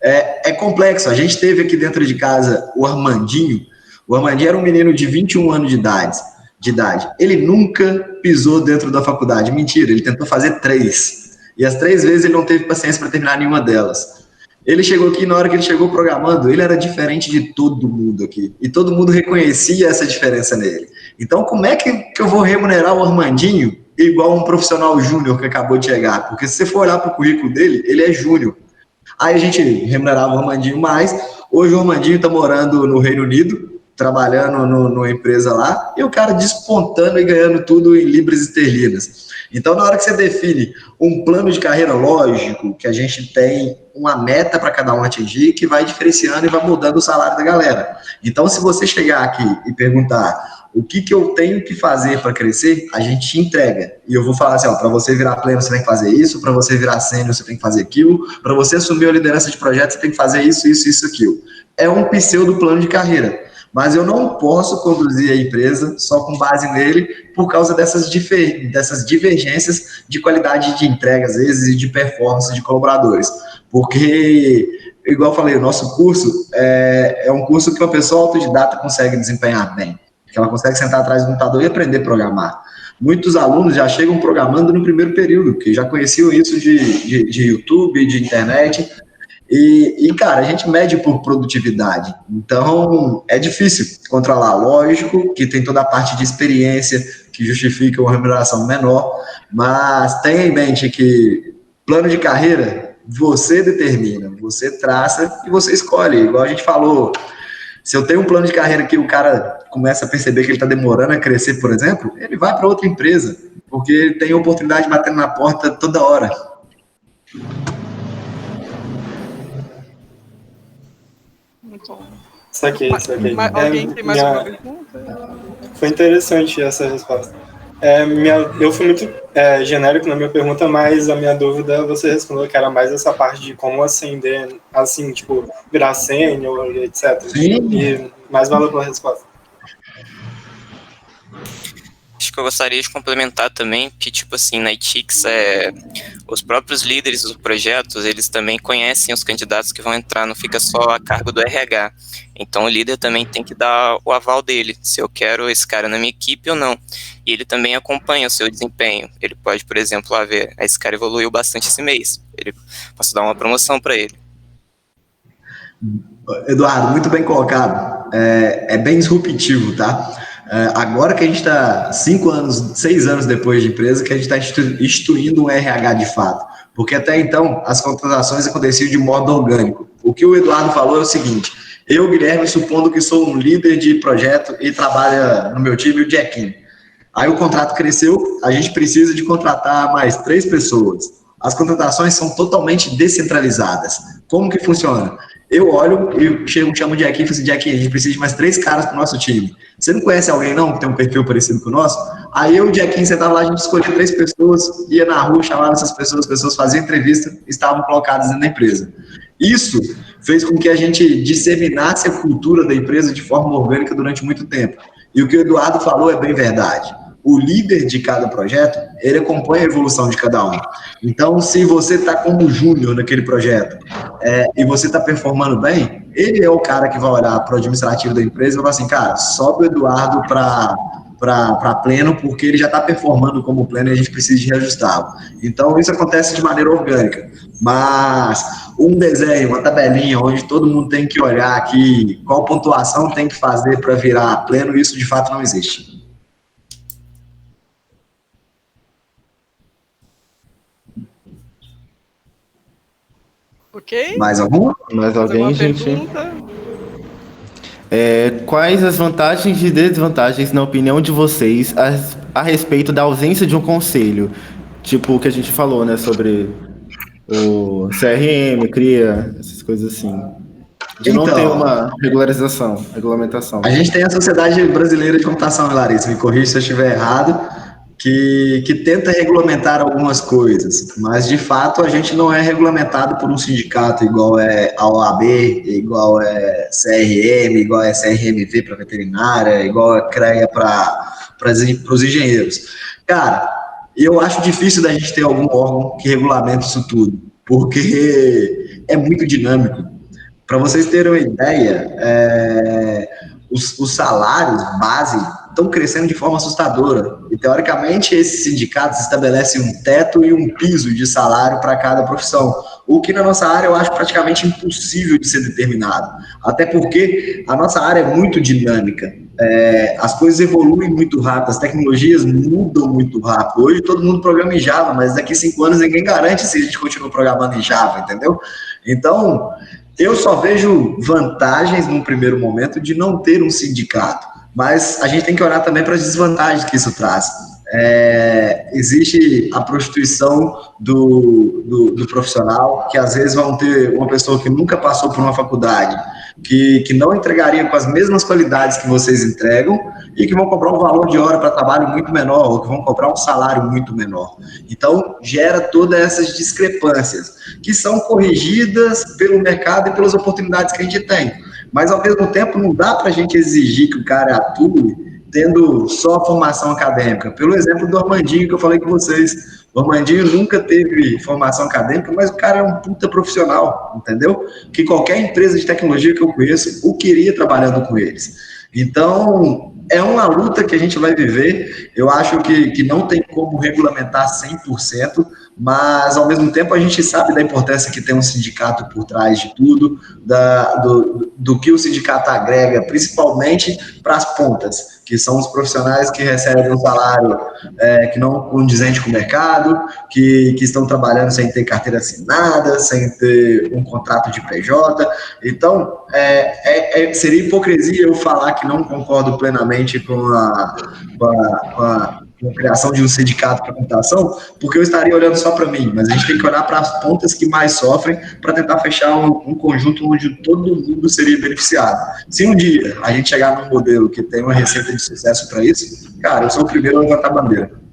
C: É complexo. A gente teve aqui dentro de casa o Armandinho. O Armandinho era um menino de 21 anos de idade. Ele nunca pisou dentro da faculdade. Mentira, ele tentou fazer 3. E as 3 vezes ele não teve paciência para terminar nenhuma delas. Ele chegou aqui, na hora que ele chegou programando, ele era diferente de todo mundo aqui. E todo mundo reconhecia essa diferença nele. Então, como é que eu vou remunerar o Armandinho igual um profissional júnior que acabou de chegar? Porque se você for olhar para o currículo dele, ele é júnior. Aí a gente remunerava o Armandinho mais. Hoje o Armandinho está morando no Reino Unido, trabalhando numa empresa lá, e o cara despontando e ganhando tudo em libras esterlinas. Então, na hora que você define um plano de carreira lógico, que a gente tem uma meta para cada um atingir, que vai diferenciando e vai mudando o salário da galera. Então, se você chegar aqui e perguntar o que eu tenho que fazer para crescer, a gente te entrega. E eu vou falar assim, para você virar pleno, você tem que fazer isso, para você virar sênior, você tem que fazer aquilo, para você assumir a liderança de projeto, você tem que fazer isso, aquilo. É um pseudo plano de carreira. Mas eu não posso conduzir a empresa só com base nele por causa dessas divergências de qualidade de entrega, às vezes, e de performance de colaboradores. Porque, igual eu falei, o nosso curso é um curso que uma pessoa autodidata consegue desempenhar bem, que ela consegue sentar atrás do computador e aprender a programar. Muitos alunos já chegam programando no primeiro período, que já conheciam isso de YouTube, de internet. E, cara, a gente mede por produtividade, então é difícil controlar. Lógico que tem toda a parte de experiência que justifica uma remuneração menor, mas tenha em mente que plano de carreira você determina, você traça e você escolhe. Igual a gente falou, se eu tenho um plano de carreira que o cara começa a perceber que ele está demorando a crescer, por exemplo, ele vai para outra empresa. porque tem oportunidade batendo na porta toda hora.
A: Muito bom.
I: Saquei.
A: Alguém tem mais uma pergunta?
I: Foi interessante essa resposta. Eu fui muito genérico na minha pergunta, mas a minha dúvida você respondeu que era mais essa parte de como ascender, assim, tipo, virar sênior, etc.
C: Sim.
I: E mais valeu pela resposta.
B: Acho que eu gostaria de complementar também que, tipo assim, na ITIX, os próprios líderes dos projetos, eles também conhecem os candidatos que vão entrar, não fica só a cargo do RH. Então, o líder também tem que dar o aval dele, se eu quero esse cara na minha equipe ou não. E ele também acompanha o seu desempenho. Ele pode, por exemplo, ver, esse cara evoluiu bastante esse mês. Posso dar uma promoção para ele.
C: Eduardo, muito bem colocado. É bem disruptivo, tá? Agora que a gente está 6 anos depois de empresa, que a gente está instituindo um RH de fato. Porque até então, as contratações aconteciam de modo orgânico. O que o Eduardo falou é o seguinte: eu, Guilherme, supondo que sou um líder de projeto e trabalha no meu time, o Jequinho. Aí o contrato cresceu, a gente precisa de contratar mais 3 pessoas. As contratações são totalmente descentralizadas. Como que funciona? Eu olho e chamo o Jequinho e falo assim: Jequinho, a gente precisa de mais 3 caras para o nosso time. Você não conhece alguém não que tem um perfil parecido com o nosso? Aí eu e o Jequinho sentava lá, a gente escolhia 3 pessoas, ia na rua, chamava essas pessoas, as pessoas faziam entrevista e estavam colocadas dentro da empresa. Isso fez com que a gente disseminasse a cultura da empresa de forma orgânica durante muito tempo. E o que o Eduardo falou é bem verdade. O líder de cada projeto, ele acompanha a evolução de cada um. Então, se você está como júnior naquele projeto e você está performando bem, ele é o cara que vai olhar para o administrativo da empresa e vai falar assim: cara, sobe o Eduardo para pleno, porque ele já está performando como pleno e a gente precisa de reajustá-lo. Então, isso acontece de maneira orgânica. Mas um desenho, uma tabelinha, onde todo mundo tem que olhar aqui qual pontuação tem que fazer para virar pleno, isso de fato não existe.
A: Ok?
C: Mais algum?
F: Mais alguém, gente?
A: Pergunta?
F: Quais as vantagens e desvantagens, na opinião de vocês, a respeito da ausência de um conselho? Tipo o que a gente falou, né? Sobre o CRM, CRIA, essas coisas assim. De não ter uma regulamentação.
C: A gente tem a Sociedade Brasileira de Computação, Larissa, me corrija se eu estiver errado, que tenta regulamentar algumas coisas, mas de fato a gente não é regulamentado por um sindicato igual é a OAB, igual é CRM, igual é CRMV para veterinária, igual é CREA para os engenheiros. Cara, eu acho difícil da gente ter algum órgão que regulamente isso tudo, porque é muito dinâmico. Para vocês terem uma ideia, os salários base estão crescendo de forma assustadora. E, teoricamente, esses sindicatos estabelecem um teto e um piso de salário para cada profissão, o que na nossa área eu acho praticamente impossível de ser determinado. Até porque a nossa área é muito dinâmica. As coisas evoluem muito rápido, as tecnologias mudam muito rápido. Hoje todo mundo programa em Java, mas daqui a 5 anos ninguém garante se a gente continua programando em Java, entendeu? Então, eu só vejo vantagens num primeiro momento de não ter um sindicato. Mas a gente tem que olhar também para as desvantagens que isso traz. Existe a prostituição do profissional, que às vezes vão ter uma pessoa que nunca passou por uma faculdade, que não entregaria com as mesmas qualidades que vocês entregam e que vão cobrar um valor de hora para trabalho muito menor, ou que vão cobrar um salário muito menor. Então, gera todas essas discrepâncias, que são corrigidas pelo mercado e pelas oportunidades que a gente tem. Mas, ao mesmo tempo, não dá para a gente exigir que o cara atue tendo só formação acadêmica. Pelo exemplo do Armandinho, que eu falei com vocês. O Armandinho nunca teve formação acadêmica, mas o cara é um puta profissional, entendeu? Que qualquer empresa de tecnologia que eu conheço, o queria trabalhando com eles. Então, é uma luta que a gente vai viver. Eu acho que não tem como regulamentar 100%, mas, ao mesmo tempo, a gente sabe da importância que tem um sindicato por trás de tudo, do que o sindicato agrega, principalmente para as pontas, que são os profissionais que recebem um salário que não é condizente com o mercado, que estão trabalhando sem ter carteira assinada, sem ter um contrato de PJ. Então, seria hipocrisia eu falar que não concordo plenamente com uma criação de um sindicato para computação, porque eu estaria olhando só para mim, mas a gente tem que olhar para as pontas que mais sofrem para tentar fechar um conjunto onde todo mundo seria beneficiado. Se um dia a gente chegar num modelo que tem uma receita de sucesso para isso, cara, eu sou o primeiro a levantar a bandeira.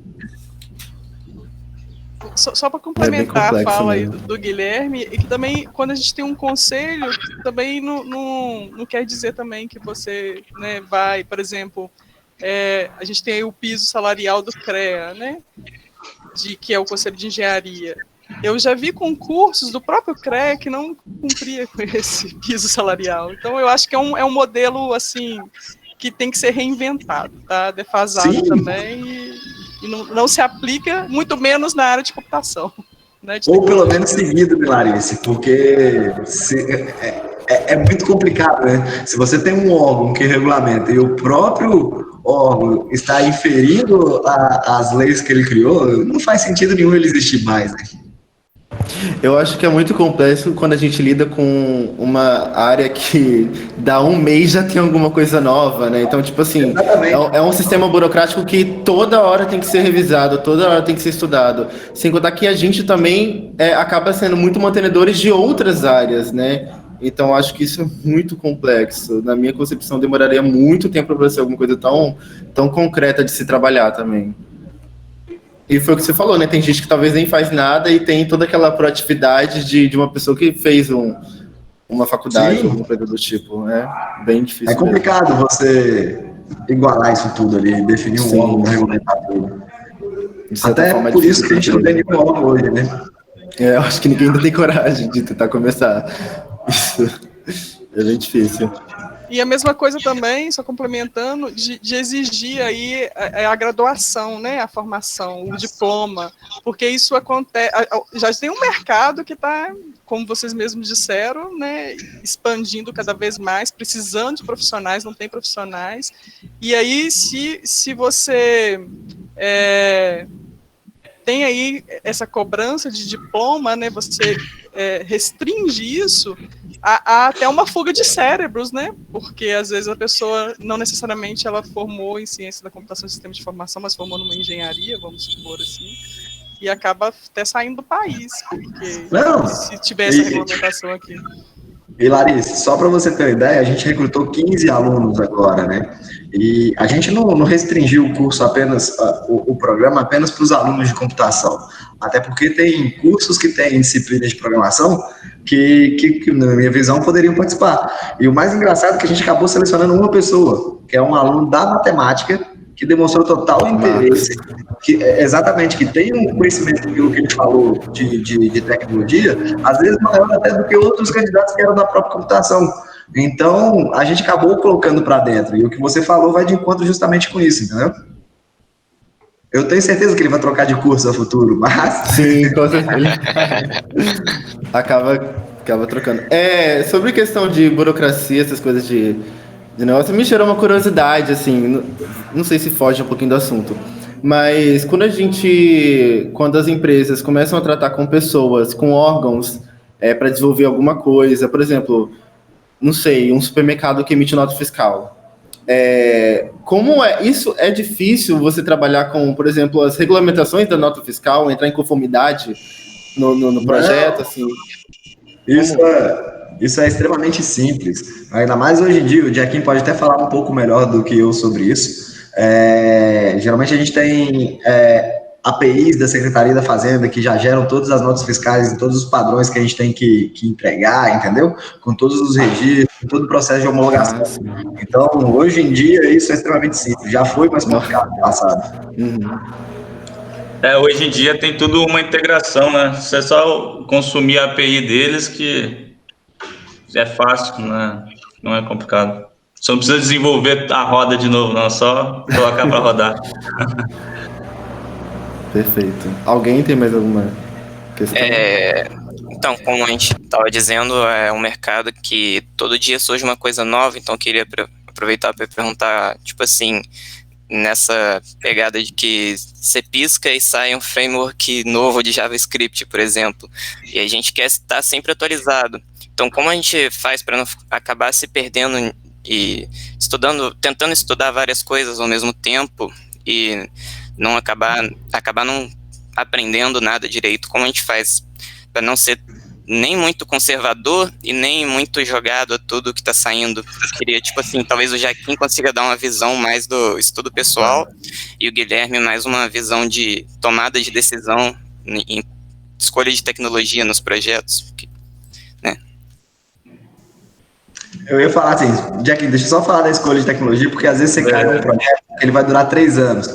A: Só para complementar a fala aí do Guilherme, e que também, quando a gente tem um conselho, também não quer dizer também que você, né, vai, por exemplo, a gente tem aí o piso salarial do CREA, né, que é o Conselho de Engenharia. Eu já vi concursos do próprio CREA que não cumpria com esse piso salarial. Então, eu acho que é um modelo, assim, que tem que ser reinventado, tá? Defasado. Sim. Também e não se aplica, muito menos na área de computação. Né,
C: ou pelo menos seguido, Milarice, porque é muito complicado, né? Se você tem um órgão que regulamenta e o próprio órgão está inferindo as leis que ele criou, não faz sentido nenhum ele existir mais, né?
F: Eu acho que é muito complexo quando a gente lida com uma área que dá um mês já tem alguma coisa nova, né? Então, tipo assim, é um sistema burocrático que toda hora tem que ser revisado, toda hora tem que ser estudado. Sem contar que a gente também acaba sendo muito mantenedores de outras áreas, né? Então, acho que isso é muito complexo. Na minha concepção, demoraria muito tempo para ser alguma coisa tão concreta de se trabalhar também. E foi o que você falou, né? Tem gente que talvez nem faz nada e tem toda aquela proatividade de uma pessoa que fez uma faculdade, alguma coisa do tipo. É bem difícil.
C: É complicado mesmo você igualar isso tudo ali, definir um órgão, regulamentar tudo. Até por isso que a gente não tem nenhum órgão hoje, né?
F: Eu acho que ninguém ainda tem coragem de tentar começar. Isso é bem difícil.
A: E a mesma coisa também, só complementando, de exigir aí a graduação, né, a formação, o diploma, porque isso acontece, já tem um mercado que está, como vocês mesmos disseram, né, expandindo cada vez mais, precisando de profissionais, não tem profissionais, e aí se você tem aí essa cobrança de diploma, né, você restringe isso, há até uma fuga de cérebros, né? Porque às vezes a pessoa não necessariamente ela formou em ciência da computação e sistema de informação, mas formou numa engenharia, vamos supor assim, e acaba até saindo do país, porque se tiver essa regulamentação aqui.
C: E Larissa, só para você ter uma ideia, a gente recrutou 15 alunos agora, né? E a gente não restringiu o curso apenas, o programa apenas para os alunos de computação. Até porque tem cursos que têm disciplinas de programação que, na minha visão, poderiam participar. E o mais engraçado é que a gente acabou selecionando uma pessoa, que é um aluno da matemática, que demonstrou total interesse, exatamente, que tem um conhecimento do que ele falou de tecnologia, às vezes maior até do que outros candidatos que eram da própria computação. Então, a gente acabou colocando para dentro, e o que você falou vai de encontro justamente com isso, entendeu? Eu tenho certeza que ele vai trocar de curso no futuro, mas...
F: Sim, com certeza. acaba trocando. Sobre questão de burocracia, essas coisas de negócio, me gerou uma curiosidade, assim, não sei se foge um pouquinho do assunto, mas quando as empresas começam a tratar com pessoas, com órgãos, para desenvolver alguma coisa, por exemplo, não sei, um supermercado que emite nota fiscal, isso é difícil você trabalhar com, por exemplo, as regulamentações da nota fiscal, entrar em conformidade no projeto, assim?
C: Isso é extremamente simples. Ainda mais hoje em dia, o Jaquim pode até falar um pouco melhor do que eu sobre isso. Geralmente a gente tem APIs da Secretaria da Fazenda que já geram todas as notas fiscais e todos os padrões que a gente tem que entregar, entendeu? Com todos os registros, com todo o processo de homologação. Então, hoje em dia, isso é extremamente simples. Já foi mais complicado no passado.
D: Hoje em dia tem tudo uma integração, né? Você só consumir a API deles que é fácil, né? Não é complicado. Só não precisa desenvolver a roda de novo, não. Só colocar para rodar.
F: Perfeito. Alguém tem mais alguma questão?
B: Então, como a gente estava dizendo, é um mercado que todo dia surge uma coisa nova, então eu queria aproveitar para perguntar, tipo assim, nessa pegada de que você pisca e sai um framework novo de JavaScript, por exemplo, e a gente quer estar sempre atualizado. Então, como a gente faz para não acabar se perdendo e tentando estudar várias coisas ao mesmo tempo e não acabar não aprendendo nada direito, como a gente faz para não ser nem muito conservador e nem muito jogado a tudo que está saindo. Eu queria, tipo assim, talvez o Jaquim consiga dar uma visão mais do estudo pessoal e o Guilherme mais uma visão de tomada de decisão em escolha de tecnologia nos projetos, né?
C: Eu ia falar assim, Jaquim, deixa eu só falar da escolha de tecnologia, porque às vezes você cai num projeto que ele vai durar 3 anos,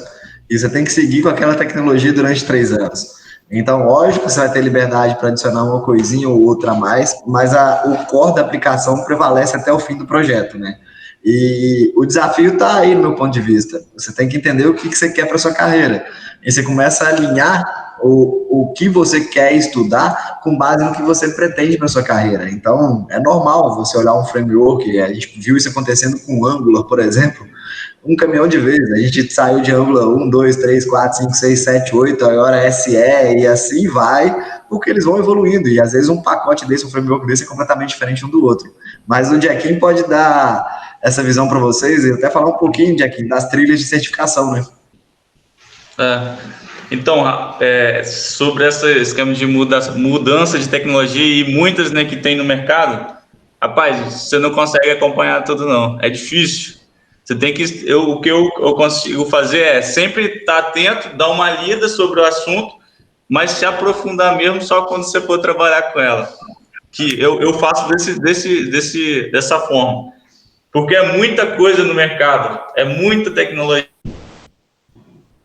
C: e você tem que seguir com aquela tecnologia durante 3 anos. Então, lógico que você vai ter liberdade para adicionar uma coisinha ou outra a mais, mas o core da aplicação prevalece até o fim do projeto, né? E o desafio está aí, no meu ponto de vista. Você tem que entender o que você quer para sua carreira. E você começa a alinhar o que você quer estudar com base no que você pretende para sua carreira. Então, é normal você olhar um framework, a gente viu isso acontecendo com o Angular, por exemplo, um caminhão de vezes. A gente saiu de Angular 1, 2, 3, 4, 5, 6, 7, 8, agora SE e assim vai, porque eles vão evoluindo. E às vezes um pacote desse, um framework desse é completamente diferente um do outro. Mas o Jaquim pode dar essa visão para vocês e até falar um pouquinho, Jaquim, das trilhas de certificação, né?
D: Então, sobre esse esquema de mudança de tecnologia e muitas, né, que tem no mercado, rapaz, você não consegue acompanhar tudo, não. É difícil. Você tem que... o que eu consigo fazer é sempre estar atento, dar uma lida sobre o assunto, mas se aprofundar mesmo só quando você for trabalhar com ela. Que eu faço dessa forma. Porque é muita coisa no mercado, é muita tecnologia.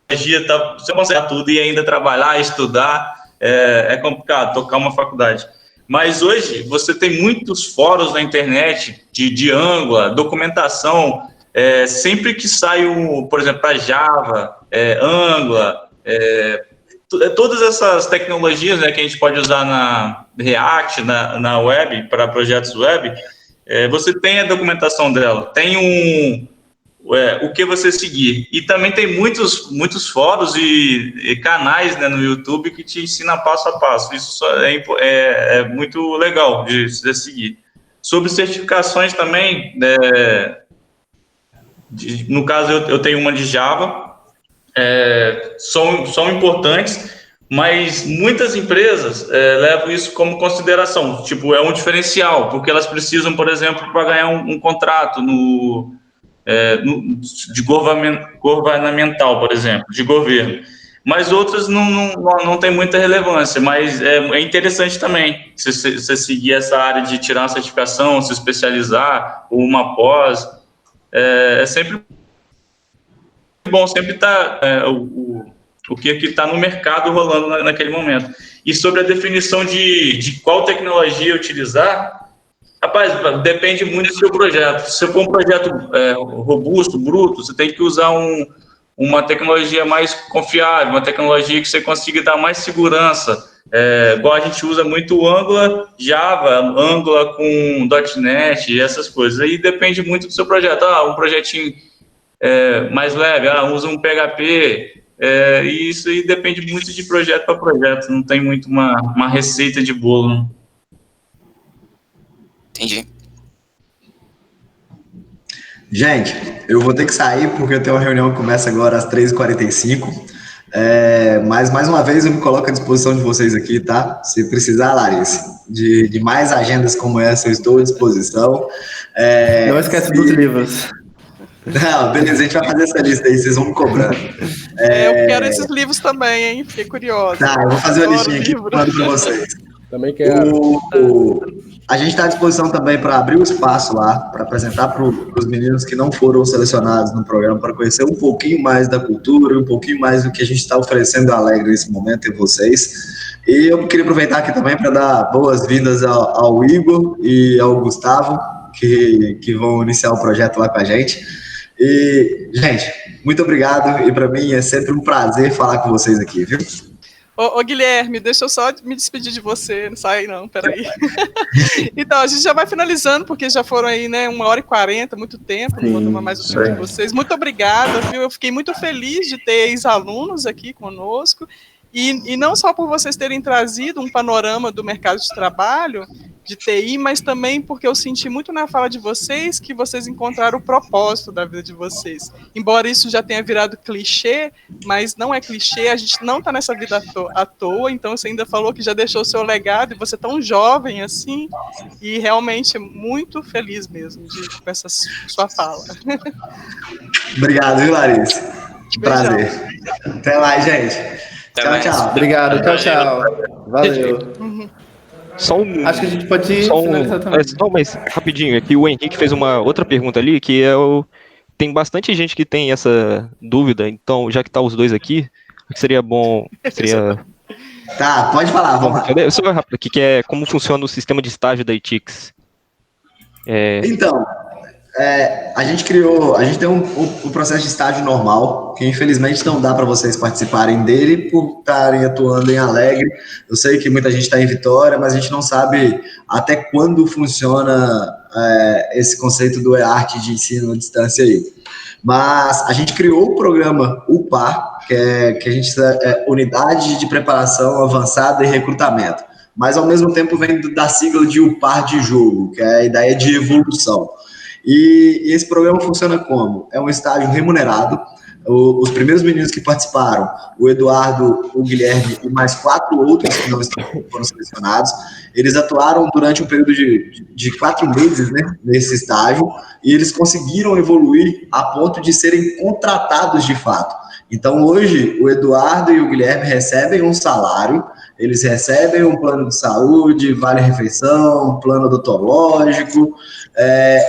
D: Você consegue tudo e ainda trabalhar, estudar, é complicado, tocar uma faculdade. Mas hoje você tem muitos fóruns na internet de Angular, documentação, sempre que sai, por exemplo, para Java, Angular, todas essas tecnologias, né, que a gente pode usar na React, na web, para projetos web, você tem a documentação dela, tem o que você seguir. E também tem muitos fóruns e canais, né, no YouTube que te ensinam passo a passo. Isso é muito legal de seguir. Sobre certificações também, no caso eu tenho uma de Java, são importantes, mas muitas empresas levam isso como consideração. Tipo, é um diferencial, porque elas precisam, por exemplo, para ganhar um contrato de governamental, por exemplo, de governo. Mas outras não tem muita relevância, mas é interessante também você seguir essa área de tirar uma certificação, se especializar, ou uma pós. É sempre bom, sempre tá o que está no mercado rolando naquele momento. E sobre a definição de qual tecnologia utilizar, rapaz, depende muito do seu projeto. Se for um projeto robusto, bruto, você tem que usar uma tecnologia mais confiável, uma tecnologia que você consiga dar mais segurança. Igual a gente usa muito o Angular, Java, Angular com .NET e essas coisas. Aí depende muito do seu projeto. Um projetinho mais leve, usa um PHP. E isso aí depende muito de projeto para projeto. Não tem muito uma receita de bolo, não.
B: Entendi.
C: Gente, eu vou ter que sair porque eu tenho uma reunião que começa agora às 3h45. Mas, mais uma vez, eu me coloco à disposição de vocês aqui, tá? Se precisar, Larissa, de mais agendas como essa, eu estou à disposição.
F: Não esquece dos livros.
C: Não, beleza, a gente vai fazer essa lista aí, vocês vão me cobrando.
A: Eu quero esses livros também, hein? Fiquei curiosa.
C: Tá, eu vou fazer uma listinha aqui e mando para vocês.
J: Também quero.
C: A gente está à disposição também para abrir o espaço lá, para apresentar para os meninos que não foram selecionados no programa, para conhecer um pouquinho mais da cultura, um pouquinho mais do que a gente está oferecendo a Alegre nesse momento em vocês. E eu queria aproveitar aqui também para dar boas-vindas ao Igor e ao Gustavo, que vão iniciar o projeto lá com a gente. E, gente, muito obrigado, e para mim é sempre um prazer falar com vocês aqui, viu?
A: Ô Guilherme, deixa eu só me despedir de você, não sai não, peraí. Então, a gente já vai finalizando, porque já foram aí, né, 1h40, muito tempo, não vou tomar mais o tempo de vocês. Muito obrigada, viu? Eu fiquei muito feliz de ter ex-alunos aqui conosco, E não só por vocês terem trazido um panorama do mercado de trabalho, de TI, mas também porque eu senti muito na fala de vocês que vocês encontraram o propósito da vida de vocês. Embora isso já tenha virado clichê, mas não é clichê, a gente não está nessa vida à toa, então você ainda falou que já deixou o seu legado e você é tão jovem assim, e realmente muito feliz mesmo com essa sua fala.
C: Obrigado, viu, Larissa? Prazer. Até mais, gente. Tchau, tchau.
F: Obrigado, tchau. Valeu. Acho que a gente pode finalizar também.
G: Não, mas rapidinho, aqui o Henrique fez uma outra pergunta ali, que é tem bastante gente que tem essa dúvida, então, já que tá os dois aqui, seria bom...
C: Tá, pode falar, vamos lá.
G: Só rápido aqui, que é como funciona o sistema de estágio da ITIX.
C: Então, a gente tem um processo de estágio normal, que infelizmente não dá para vocês participarem dele por estarem atuando em Alegre. Eu sei que muita gente está em Vitória, mas a gente não sabe até quando funciona esse conceito do EART de ensino à distância aí. Mas a gente criou o programa UPAR, que a gente Unidade de Preparação Avançada e Recrutamento, mas ao mesmo tempo vem da sigla de UPAR de jogo, que é a ideia de evolução. E esse programa funciona como? É um estágio remunerado. Os primeiros meninos que participaram, o Eduardo, o Guilherme e mais 4 outros que não foram selecionados, eles atuaram durante um período de 4 meses, né, nesse estágio, e eles conseguiram evoluir a ponto de serem contratados de fato. Então, hoje, o Eduardo e o Guilherme recebem um salário, eles recebem um plano de saúde, vale-refeição, plano odontológico,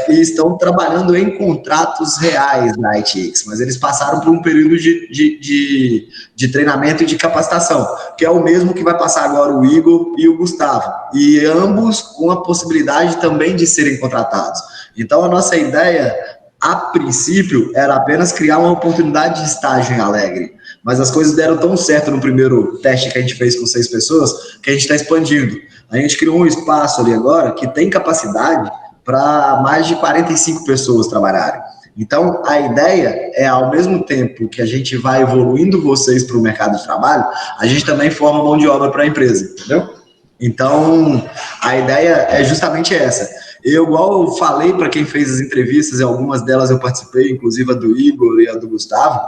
C: e estão trabalhando em contratos reais na ITX, mas eles passaram por um período de treinamento e de capacitação, que é o mesmo que vai passar agora o Igor e o Gustavo, e ambos com a possibilidade também de serem contratados. Então, a nossa ideia, a princípio, era apenas criar uma oportunidade de estágio em Alegre, mas as coisas deram tão certo no primeiro teste que a gente fez com 6 pessoas, que a gente está expandindo. A gente criou um espaço ali agora que tem capacidade para mais de 45 pessoas trabalharem. Então, a ideia é, ao mesmo tempo que a gente vai evoluindo vocês para o mercado de trabalho, a gente também forma mão de obra para a empresa, entendeu? Então, a ideia é justamente essa. Igual eu falei para quem fez as entrevistas, e algumas delas eu participei, inclusive a do Igor e a do Gustavo,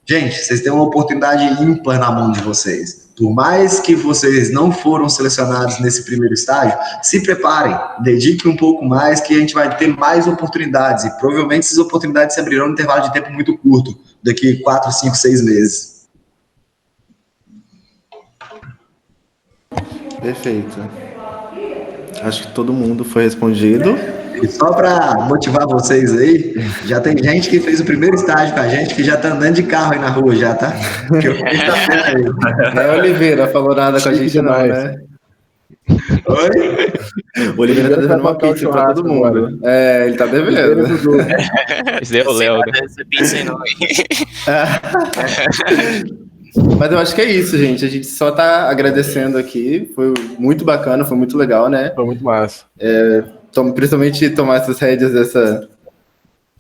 C: gente, vocês têm uma oportunidade ímpar na mão de vocês. Por mais que vocês não foram selecionados nesse primeiro estágio, se preparem, dediquem um pouco mais, que a gente vai ter mais oportunidades. E provavelmente essas oportunidades se abrirão num intervalo de tempo muito curto, daqui 4, 5, 6 meses.
F: Perfeito. Acho que todo mundo foi respondido.
C: E só para motivar vocês aí, já tem gente que fez o primeiro estágio com a gente, que já tá andando de carro aí na rua já, tá?
F: Não é Oliveira falou nada com a gente não, né?
C: Oi?
F: O Oliveira tá devendo uma pizza pra todo mundo. Ele tá devendo.
G: Esse é o Léo.
F: Mas eu acho que é isso, gente. A gente só tá agradecendo aqui. Foi muito bacana, foi muito legal, né?
J: Foi muito massa.
F: Principalmente tomar essas rédeas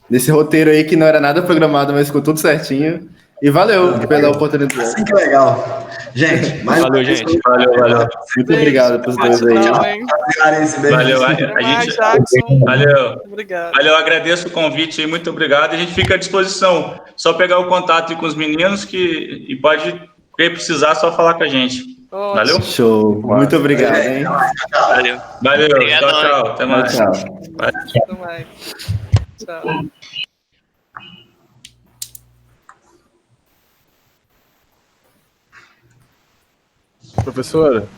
F: desse roteiro aí que não era nada programado, mas ficou tudo certinho. E valeu pela oportunidade.
C: Assim que legal. Gente, mais
G: valeu, gente.
D: Valeu.
F: Muito obrigado pros dois aí.
D: Valeu, valeu.
A: Obrigado.
D: Valeu, agradeço o convite, muito obrigado. A gente fica à disposição. Só pegar o contato com os meninos e pode, quem precisar, só falar com a gente. Valeu?
F: Show. Muito obrigado, hein?
D: Valeu.
B: Obrigado,
D: Tchau. Até mais.
F: Tchau.
A: Até mais. Tchau.
J: Professora,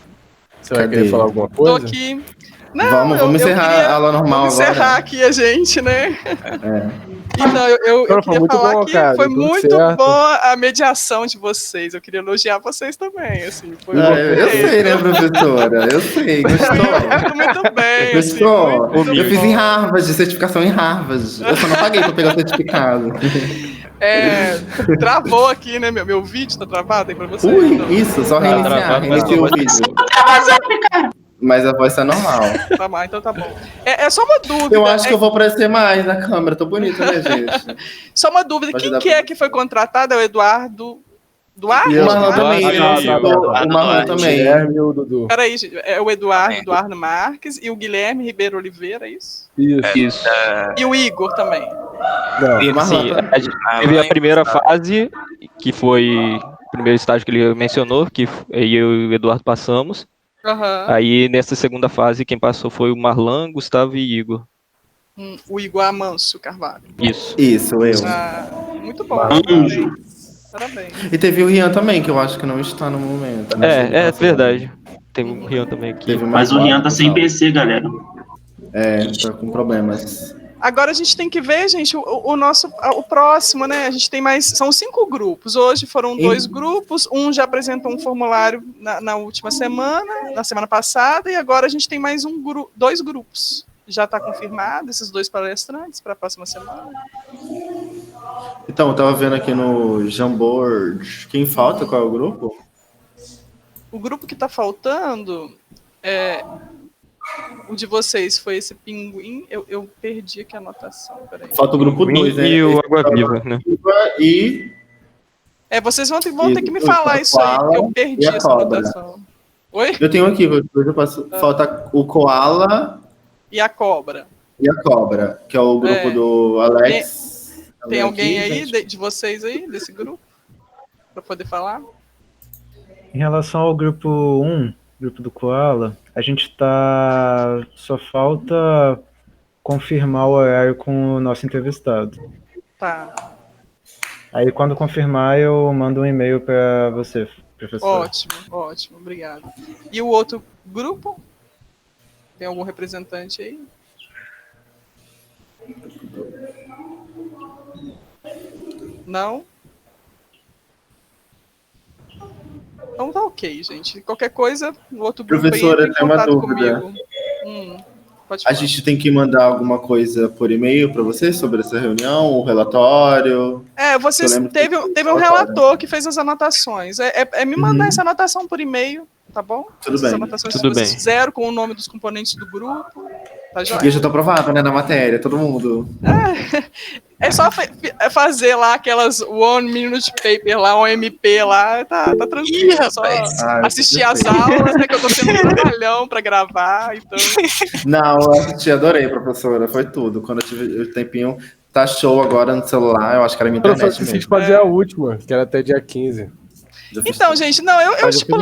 J: você vai querer falar alguma coisa?
A: Tô aqui. Não,
F: vamos encerrar a aula normal
A: agora. Vamos encerrar aqui a gente, né? Então, eu queria falar
J: bom,
A: que
J: cara,
A: foi muito
J: certo.
A: boa a mediação de vocês. Eu queria elogiar vocês também, assim. Foi
F: eu sei, né, professora? Eu sei, gostou?
A: Muito bem.
F: Gostou?
A: Assim,
F: eu fiz em Harvard, certificação em Harvard. Eu só não paguei pra pegar o certificado.
A: Travou aqui, né? Meu vídeo tá travado aí pra vocês?
F: Isso, só reiniciar. Reiniciar o vídeo. Mas a voz tá normal.
A: Tá bom, então tá bom. É só uma dúvida.
F: Eu acho que eu vou aparecer mais na câmera. Tô bonita, né, gente?
A: Só uma dúvida. Quem que foi contratado? É o Eduardo Duarte?
F: E o Marlon também.
J: O
F: Marlon também.
J: Guilherme e o Dudu.
A: Peraí, gente, é o Eduardo Marques e o Guilherme Ribeiro Oliveira, é isso?
G: Isso.
A: E o Igor também.
J: Não.
F: E o Marlon
G: Sim,
F: também.
G: a gente teve a primeira fase, que foi o primeiro estágio que ele mencionou, que eu e o Eduardo passamos.
A: Aham.
G: Aí, nessa segunda fase, quem passou foi o Marlan, Gustavo e Igor.
A: O Igor Amâncio Carvalho.
F: Isso, eu.
A: Muito bom. Parabéns.
F: E teve o Rian também, que eu acho que não está no momento. Né?
G: É verdade. Tem o Rian também aqui.
K: Mas o Rian tá sem PC, galera.
F: Tá com problemas.
A: Agora a gente tem que ver, gente, o próximo, né? A gente tem mais. São 5 grupos. Hoje foram 2 grupos. Um já apresentou um formulário na última semana, na semana passada, e agora a gente tem mais 2 grupos. Já está confirmado esses 2 palestrantes para a próxima semana.
F: Então, eu estava vendo aqui no Jamboard. Quem falta? Qual é o grupo?
A: O grupo que está faltando o de vocês foi esse Pinguim. Eu perdi aqui a anotação. Peraí.
F: Falta o grupo 2, né?
G: E o Água Viva, né?
F: E...
A: vocês vão ter que me falar isso aí, porque eu perdi essa anotação. Oi?
F: Eu tenho aqui, depois eu passo. Falta o Koala
A: e a Cobra.
F: E a Cobra, que é o grupo do Alex.
A: Tem alguém aí de vocês aí, desse grupo? Para poder falar?
L: Em relação ao grupo 1, grupo do Koala, a gente só falta confirmar o horário com o nosso entrevistado.
A: Tá.
L: Aí quando confirmar, eu mando um e-mail para você, professor.
A: Ótimo, obrigado. E o outro grupo? Tem algum representante aí? Não? Então tá ok, gente. Qualquer coisa, o outro grupo
F: professora,
A: aí entra em contato comigo. Pode falar.
F: A gente tem que mandar alguma coisa por e-mail para você sobre essa reunião, o relatório?
A: Teve um relator que fez as anotações. Me mandar essa anotação por e-mail, tá bom?
F: Tudo bem.
A: As anotações que vocês fizeram com o nome dos componentes do grupo. Tá joia?
F: E eu já tô aprovado, né, na matéria, todo mundo.
A: É só fazer lá aquelas 1 minute paper lá, um MP lá, tá tranquilo. É só assistir as aulas, né, que eu tô tendo um trabalhão pra gravar, então...
F: Não, eu assisti, adorei, professora, foi tudo. Quando eu tive o tempinho, tá show agora no celular, eu acho que era minha internet mesmo.
J: Eu fiz fazer a última, que era até dia 15.
A: Então, gente, não, eu estipulei